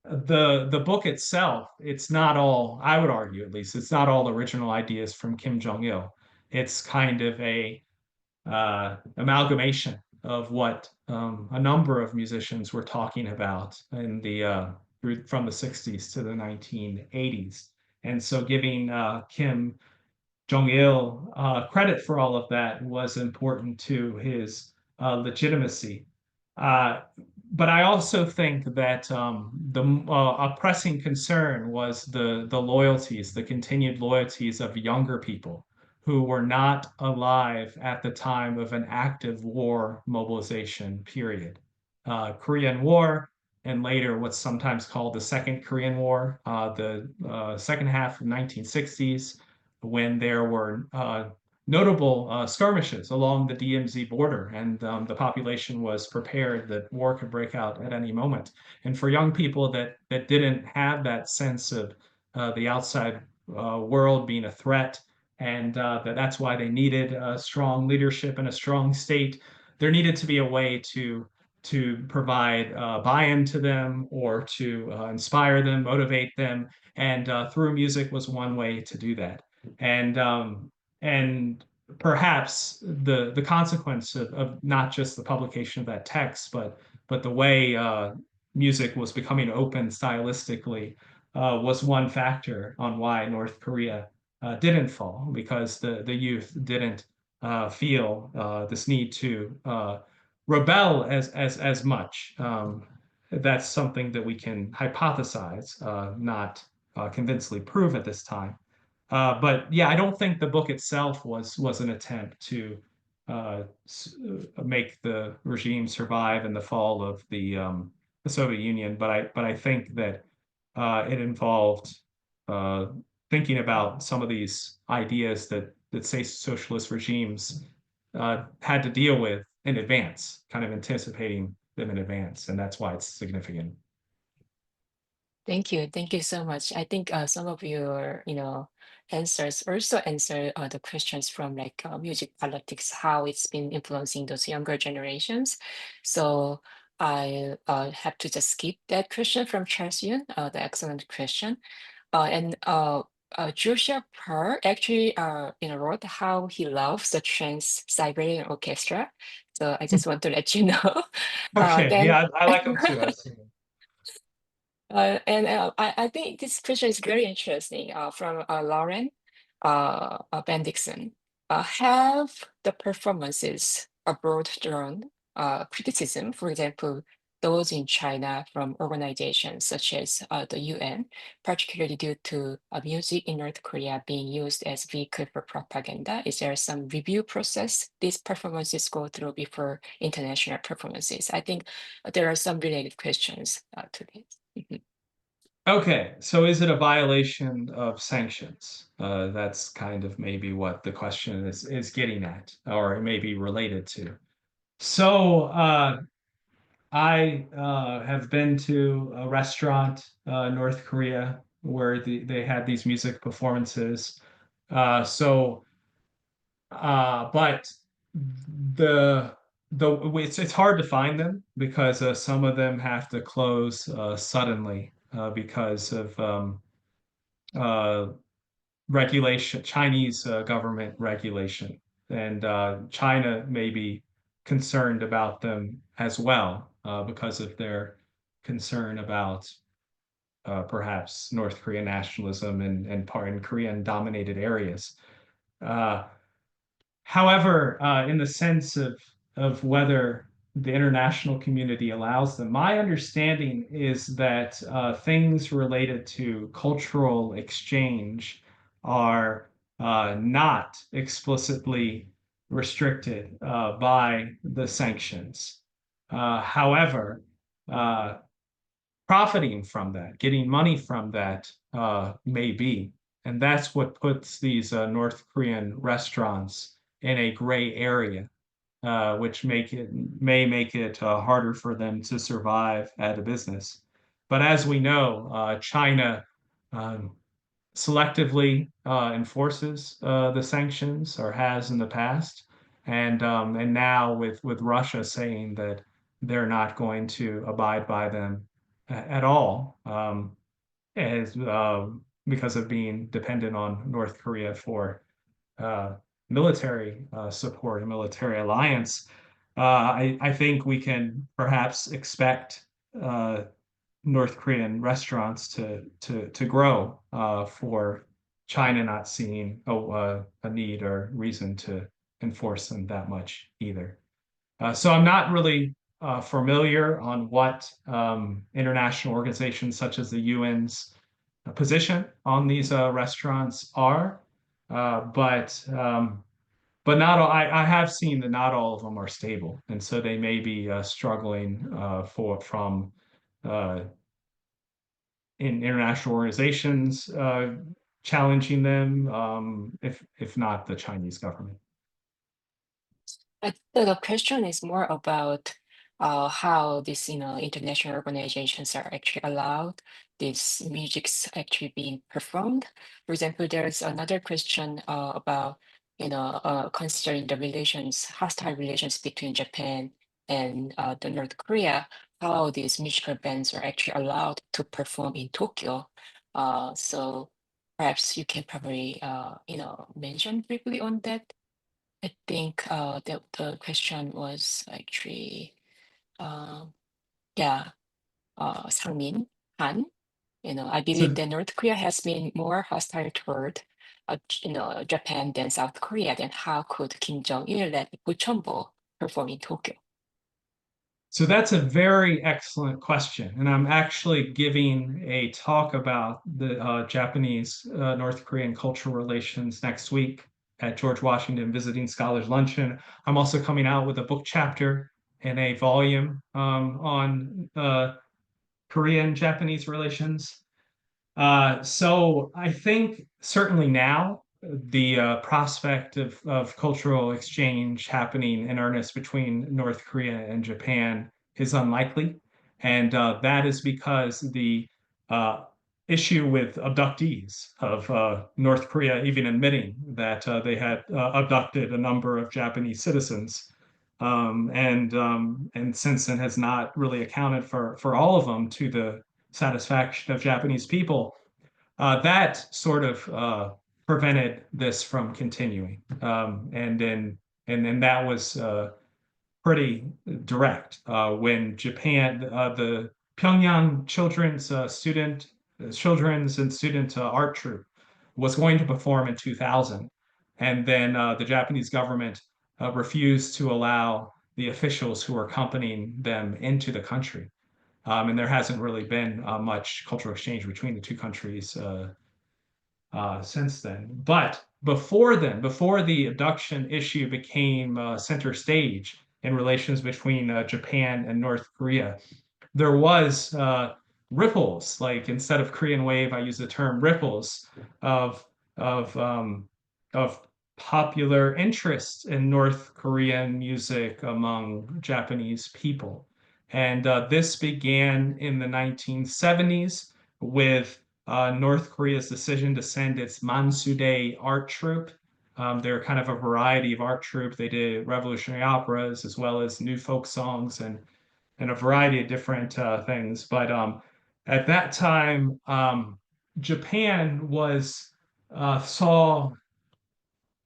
the book itself, it's not all, I would argue at least, it's not all original ideas from Kim Jong il. It's kind of a amalgamation of what a number of musicians were talking about in the from the 60s to the 1980s. And so giving Kim Jong-il credit for all of that was important to his legitimacy. Uh, but I also think that a pressing concern was the loyalties, the continued loyalties of younger people who were not alive at the time of an active war mobilization period. Korean War, and later what's sometimes called the Second Korean War, the second half of 1960s, when there were notable skirmishes along the DMZ border, and the population was prepared that war could break out at any moment. And for young people that didn't have that sense of the outside world being a threat, and that's why they needed a strong leadership and a strong state, there needed to be a way to provide buy-in to them or to inspire them, motivate them, and through music was one way to do that. And perhaps the consequence of not just the publication of that text, but the way music was becoming open stylistically was one factor on why North Korea didn't fall, because the youth didn't feel this need to rebel as much. That's something that we can hypothesize, not convincingly prove at this time. But yeah, I don't think the book itself was an attempt to make the regime survive in the fall of the Soviet Union. But I think that it involved uh, thinking about some of these ideas that say socialist regimes had to deal with in advance, kind of anticipating them in advance, and that's why it's significant. Thank you. Thank you so much. I think some of your, answers also answer the questions from like music politics, how it's been influencing those younger generations. So I have to just skip that question from Charles Yun, the excellent question. And Joshua Park actually wrote how he loves the Trans-Siberian Orchestra. So I just want to let you know. Okay, Then yeah, I like them too. I've seen them. I think this question is very interesting from Lauren Bendixson. Have the performances abroad drawn criticism, for example, those in China from organizations such as the UN, particularly due to music in North Korea being used as vehicle for propaganda? Is there some review process these performances go through before international performances? I think there are some related questions to this. Mhm. Okay, so is it a violation of sanctions? That's kind of maybe what the question is getting at, or it may be related to. So I have been to a restaurant, North Korea, where they had these music performances. But the it's hard to find them because some of them have to close suddenly because of uh, regulation, Chinese government regulation, and China may be concerned about them as well because of their concern about perhaps North Korean nationalism and part in Korean dominated areas. Uh, However, in the sense of whether the international community allows them, my understanding is that things related to cultural exchange are not explicitly restricted by the sanctions. However, uh, profiting from that, getting money from that, may be. And that's what puts these North Korean restaurants in a gray area, which may make it harder for them to survive at a business. But as we know, China um, selectively enforces the sanctions or has in the past, and now with Russia saying that they're not going to abide by them at all, as because of being dependent on North Korea for uh, military support and military alliance. I think we can perhaps expect North Korean restaurants to grow for China not seeing a need or reason to enforce them that much either. So I'm not really familiar on what international organizations such as the UN's position on these restaurants are, but not all, I have seen that not all of them are stable, and so they may be struggling from uh, in international organizations challenging them, if not the Chinese government. The question is more about how these, international organizations are actually allowed this music's actually being performed. For example, there's another question about, considering the hostile relations between Japan and the North Korea, how these musical bands are actually allowed to perform in Tokyo. So perhaps you can probably, mention briefly on that. I think the question was actually uh, yeah, Sangmin Han. I believe So that North Korea has been more hostile toward Japan than South Korea. Then how could Kim Jong-il let Buchonbo perform in Tokyo? So that's a very excellent question. And I'm actually giving a talk about the Japanese North Korean cultural relations next week at George Washington Visiting Scholars Luncheon. I'm also coming out with a book chapter in a volume on Korean Japanese relations. So I think certainly now the prospect of cultural exchange happening in earnest between North Korea and Japan is unlikely. And that is because the uh, issue with abductees of North Korea even admitting that they had abducted a number of Japanese citizens. And since then has not really accounted for all of them to the satisfaction of Japanese people. that sort of prevented this from continuing. And then that was pretty direct when Japan, the Pyongyang Children's and Student Art Troupe was going to perform in 2000, and then the Japanese government refused to allow the officials who were accompanying them into the country. And there hasn't really been much cultural exchange between the two countries since then. But before then, before the abduction issue became center stage in relations between Japan and North Korea, there was ripples. Like instead of Korean wave, I use the term ripples of of um, of popular interest in North Korean music among Japanese people. And this began in the 1970s with North Korea's decision to send its Mansudae art troupe. They're kind of a variety of art troupe. They did revolutionary operas as well as new folk songs and a variety of different things. But at that time, Japan was saw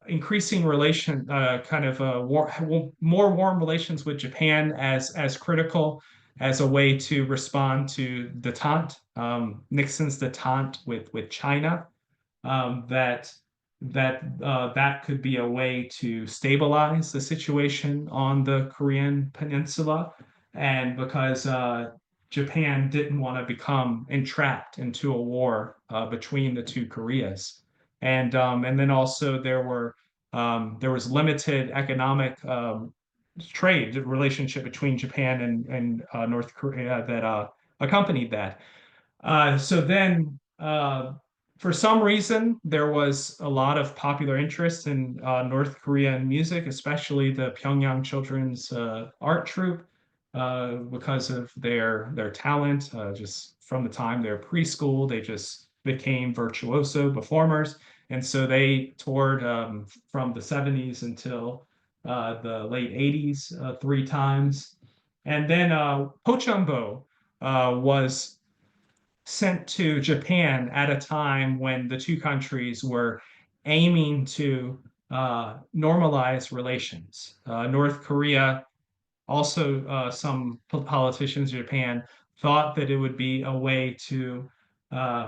increasing more warm relations with Japan as critical as a way to respond to detente, Nixon's detente with China, that that could be a way to stabilize the situation on the Korean Peninsula, and because Japan didn't want to become entrapped into a war between the two Koreas, and then also there was limited economic trade relationship between Japan and North Korea that accompanied that. So then, for some reason, there was a lot of popular interest in North Korean music, especially the Pyongyang Children's Art Troupe, because of their talent. Just from the time they're preschool, they just became virtuoso performers, and so they toured from the 70s until the late 80s 3 times, and then Pochambo was sent to Japan at a time when the two countries were aiming to normalize relations. North Korea, also some politicians in Japan, thought that it would be a way to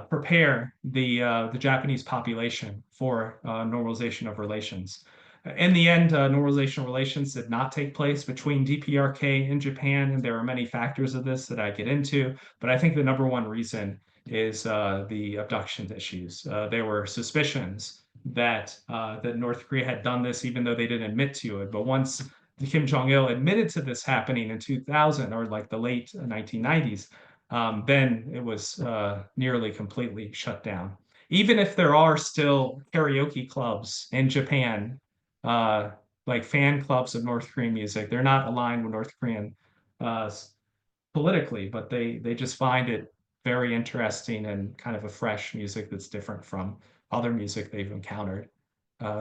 prepare the Japanese population for normalization of relations. In the end, normalization of relations did not take place between DPRK and Japan, and there are many factors of this that I get into. But I think the number one reason is the abduction issues. There were suspicions that North Korea had done this, even though they didn't admit to it. But once Kim Jong Il admitted to this happening in 2000, or like the late 1990s, then it was nearly completely shut down. Even if there are still karaoke clubs in Japan, uh, like fan clubs of North Korean music, they're not aligned with North Korean uh, politically, but they just find it very interesting and kind of a fresh music that's different from other music they've encountered.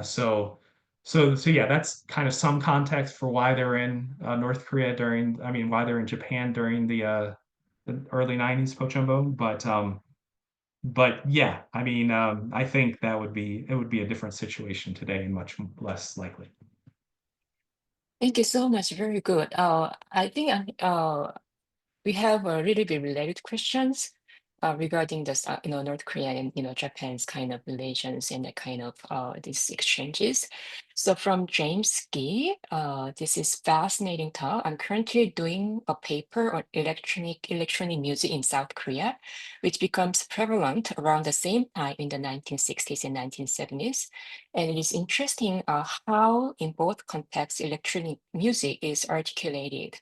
So yeah, that's kind of some context for why they're in North Korea during, I mean, why they're in Japan during the early 90s Pochumbo. But yeah, I mean, I think it would be a different situation today and much less likely. Thank you so much. Very good. I think we have a little bit related questions regarding this, North Korea and Japan's kind of relations and the kind of these exchanges. So from James Gee, this is fascinating talk. I'm currently doing a paper on electronic music in South Korea, which becomes prevalent around the same time in the 1960s and 1970s. And it is interesting how in both contexts electronic music is articulated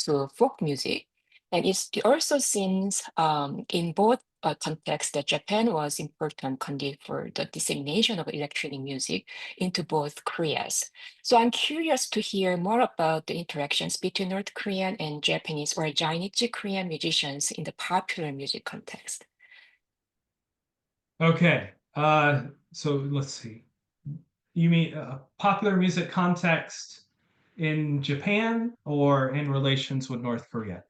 to folk music. And it also seems in both contexts that Japan was important conduit for the dissemination of electronic music into both Koreas. So I'm curious to hear more about the interactions between North Korean and Japanese or Chinese Korean musicians in the popular music context. Okay, so let's see. You mean popular music context in Japan or in relations with North Korea?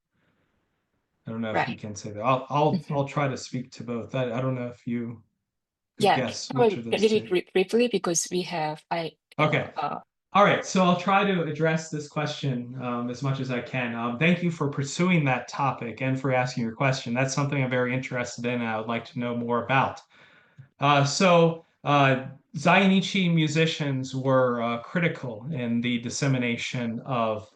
I don't know if you Right. can say that. I'll Mhm. try to speak to both. I don't know if you Yeah, guess which probably of those really two. briefly because we have Okay. All right, so I'll try to address this question as much as I can. Thank you for pursuing that topic and for asking your question. That's something I'm very interested in, and I would like to know more about. Zainichi musicians were critical in the dissemination of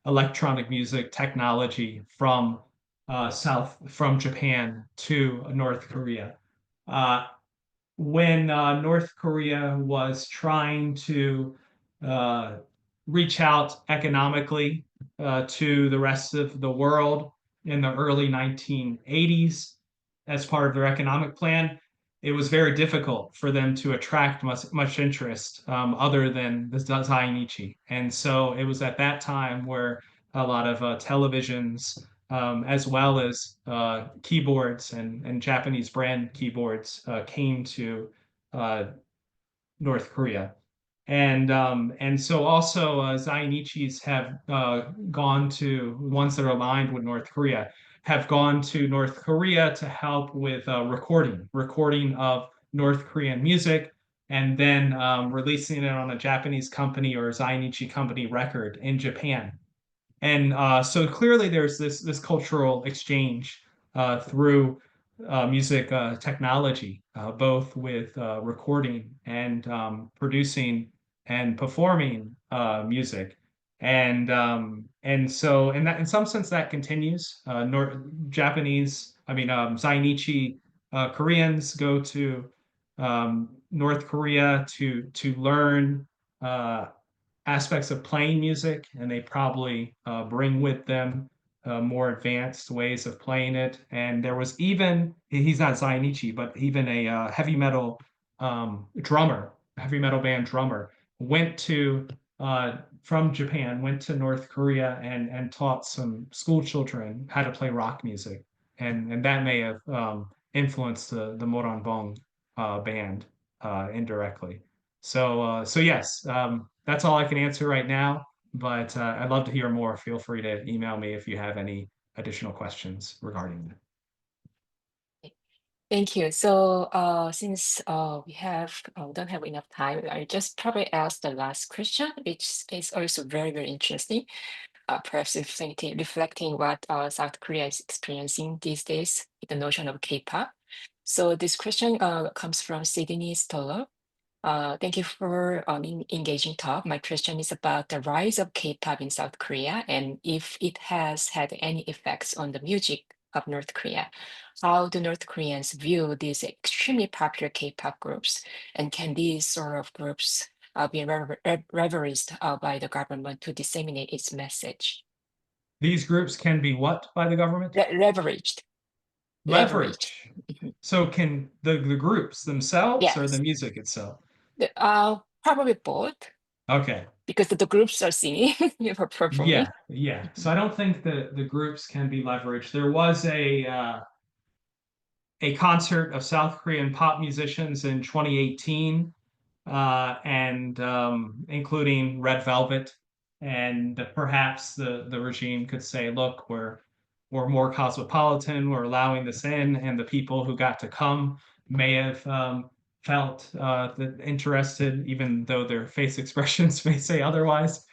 electronic music technology from Japan to North Korea. Uh, when North Korea was trying to uh, reach out economically to the rest of the world in the early 1980s as part of their economic plan, it was very difficult for them to attract much interest other than the Zainichi. And so it was at that time where a lot of televisions as well as keyboards and Japanese brand keyboards came to uh, North Korea. And so also Zainichis have gone to ones that are aligned with North Korea have gone to North Korea to help with recording of North Korean music, and then releasing it on a Japanese company or Zainichi company record in Japan. And so clearly there's this cultural exchange through music technology, both with recording and producing and performing music. And so in some sense that continues. Zainichi Koreans go to North Korea to learn aspects of playing music, and they probably bring with them more advanced ways of playing it. And there was even, he's not Zainichi, but even a heavy metal band drummer, went to from Japan, went to North Korea and taught some school children how to play rock music, and that may have influenced the Moranbong band indirectly. So yes, that's all I can answer right now. But I'd love to hear more. Feel free to email me if you have any additional questions regarding that. Thank you. So, since we don't have enough time, I just probably ask the last question, which is also very, very interesting. Perhaps reflecting what South Korea is experiencing these days with the notion of K-pop. So, this question comes from Sydney Stoller. Thank you for engaging talk. My question is about the rise of K-pop in South Korea and if it has had any effects on the music of North Korea. How do North Koreans view these extremely popular K-pop groups? And can these sort of groups be leveraged by the government to disseminate its message? These groups can be what by the government? Leveraged. Leveraged. Leverage. So can the groups themselves or the Yes. music itself? Probably both, Okay. because the groups are singing for performing. Yeah. So I don't think the groups can be leveraged. There was a concert of South Korean pop musicians in 2018, and including Red Velvet. And perhaps the regime could say, look, we're more cosmopolitan, we're allowing this in, and the people who got to come may have felt interested, even though their face expressions may say otherwise.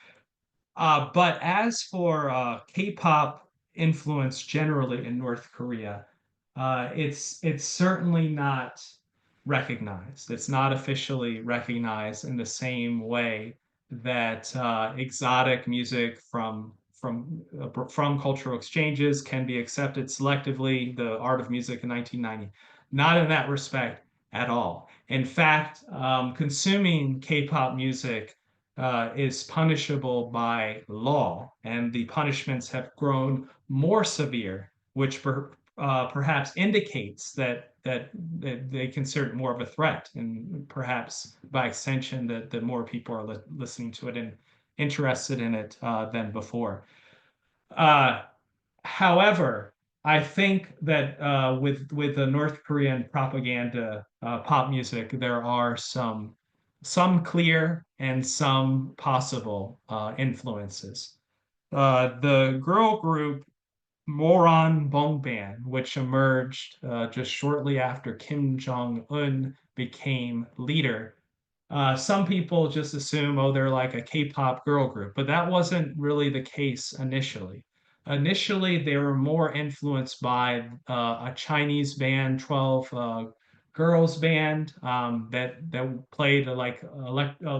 But as for K-pop influence generally in North Korea, it's certainly not recognized. It's not officially recognized in the same way that exotic music from cultural exchanges can be accepted selectively. The art of music in 1990, not in that respect at all. In fact, consuming K-pop music is punishable by law, and the punishments have grown more severe, which perhaps indicates that they consider it more of a threat, and perhaps by extension that more people are listening to it and interested in it than before. Uh, However, I think that with the North Korean propaganda pop music, there are some clear and some possible influences. The girl group Moran Bong Band, which emerged just shortly after Kim Jong-un became leader. Some people just assume, oh, they're like a K-pop girl group, but that wasn't really the case initially. Initially, they were more influenced by a Chinese band, 12 girls band that played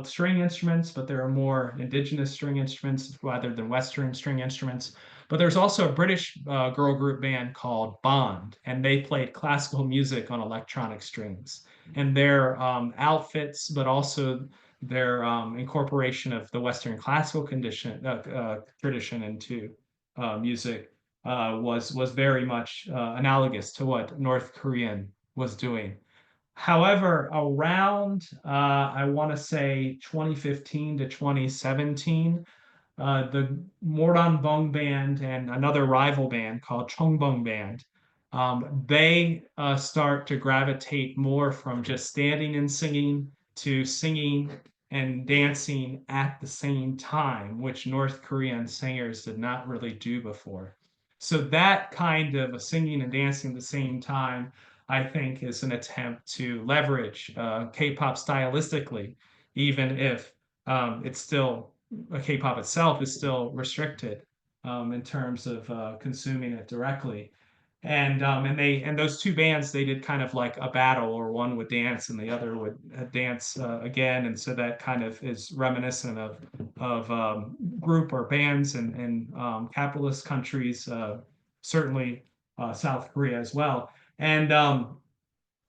string instruments, but there are more indigenous string instruments rather than Western string instruments. But there's also a British girl group band called Bond, and they played classical music on electronic strings. And their outfits, but also their incorporation of the Western classical tradition into music was very much analogous to what North Korean was doing. However, around I want to say 2015 to 2017, the Moran Bong Band and another rival band called Chongbong Band, they start to gravitate more from just standing and singing to singing and dancing at the same time, which North Korean singers did not really do before. So that kind of a singing and dancing at the same time, I think, is an attempt to leverage K-pop stylistically, even if it's still K-pop itself is still restricted in terms of consuming it directly. And those two bands, they did kind of like a battle, or one would dance and the other would dance again, and so that kind of is reminiscent of group or bands in capitalist countries, certainly South Korea as well. And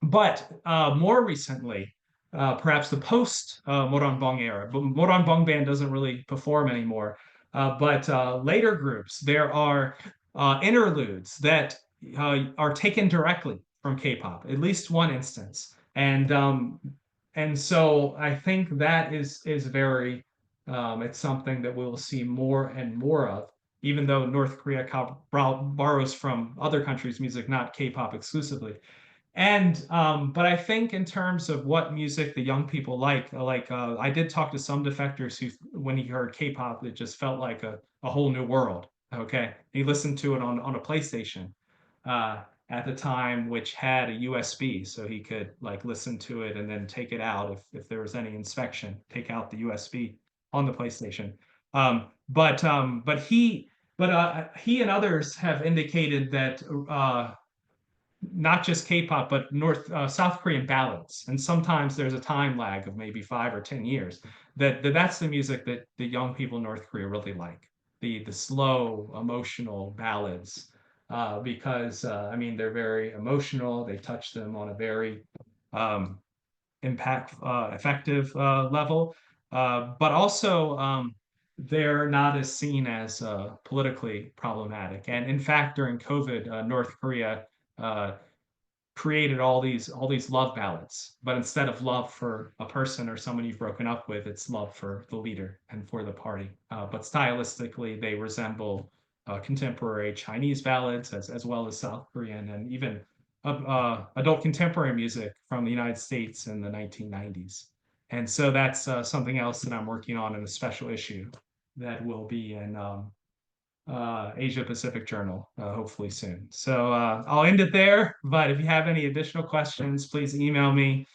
but more recently, perhaps the post Moranbong era, but Moranbong band doesn't really perform anymore. But later groups, there are interludes that are taken directly from K-pop, at least one instance. And so I think that is very it's something that we'll see more and more of, even though North Korea borrows from other countries' music, not K-pop exclusively. And but I think in terms of what music the young people like I did talk to some defectors who, when he heard K-pop, it just felt like a whole new world. Okay, he listened to it on a PlayStation at the time, which had a USB, so he could like listen to it and then take it out if there was any inspection, take out the USB on the PlayStation. But he and others have indicated that not just K-pop, but South Korean ballads. And sometimes there's a time lag of maybe 5 or 10 years. That's the music that the young people in North Korea really like. The slow, emotional ballads, because I mean they're very emotional. They touch them on a very um, effective level, but also they're not as seen as politically problematic. And in fact, during COVID, North Korea uh, created all these love ballads, but instead of love for a person or someone you've broken up with, it's love for the leader and for the party. But stylistically, they resemble contemporary Chinese ballads as well as South Korean and even adult contemporary music from the United States in the 1990s. And so that's something else that I'm working on in a special issue that will be in Asia Pacific Journal, hopefully soon. So I'll end it there, but if you have any additional questions, please email me.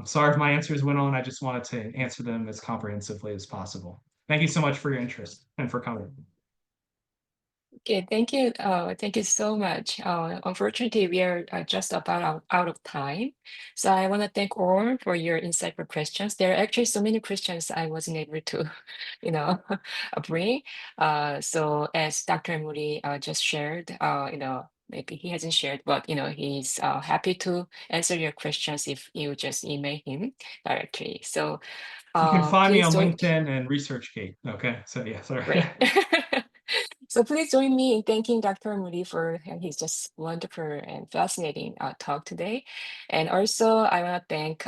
Sorry if my answers went on. I just wanted to answer them as comprehensively as possible. Thank you so much for your interest and for coming. Okay, thank you. Thank you so much. Unfortunately, we are just about out of time. So I want to thank all for your insightful questions. There are actually so many questions I wasn't able to, bring. So as Dr. Moody just shared, maybe he hasn't shared, but he's happy to answer your questions if you just email him directly. So You can find me please on join. LinkedIn and ResearchGate. Okay, so yeah, sorry. Great. So please join me in thanking Dr. Moody for his just wonderful and fascinating talk today. And also, I want to thank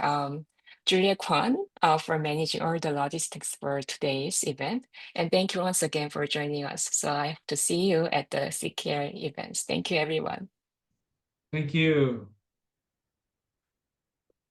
Julia Kwan for managing all the logistics for today's event. And thank you once again for joining us. So I hope to see you at the CKR events. Thank you, everyone. Thank you.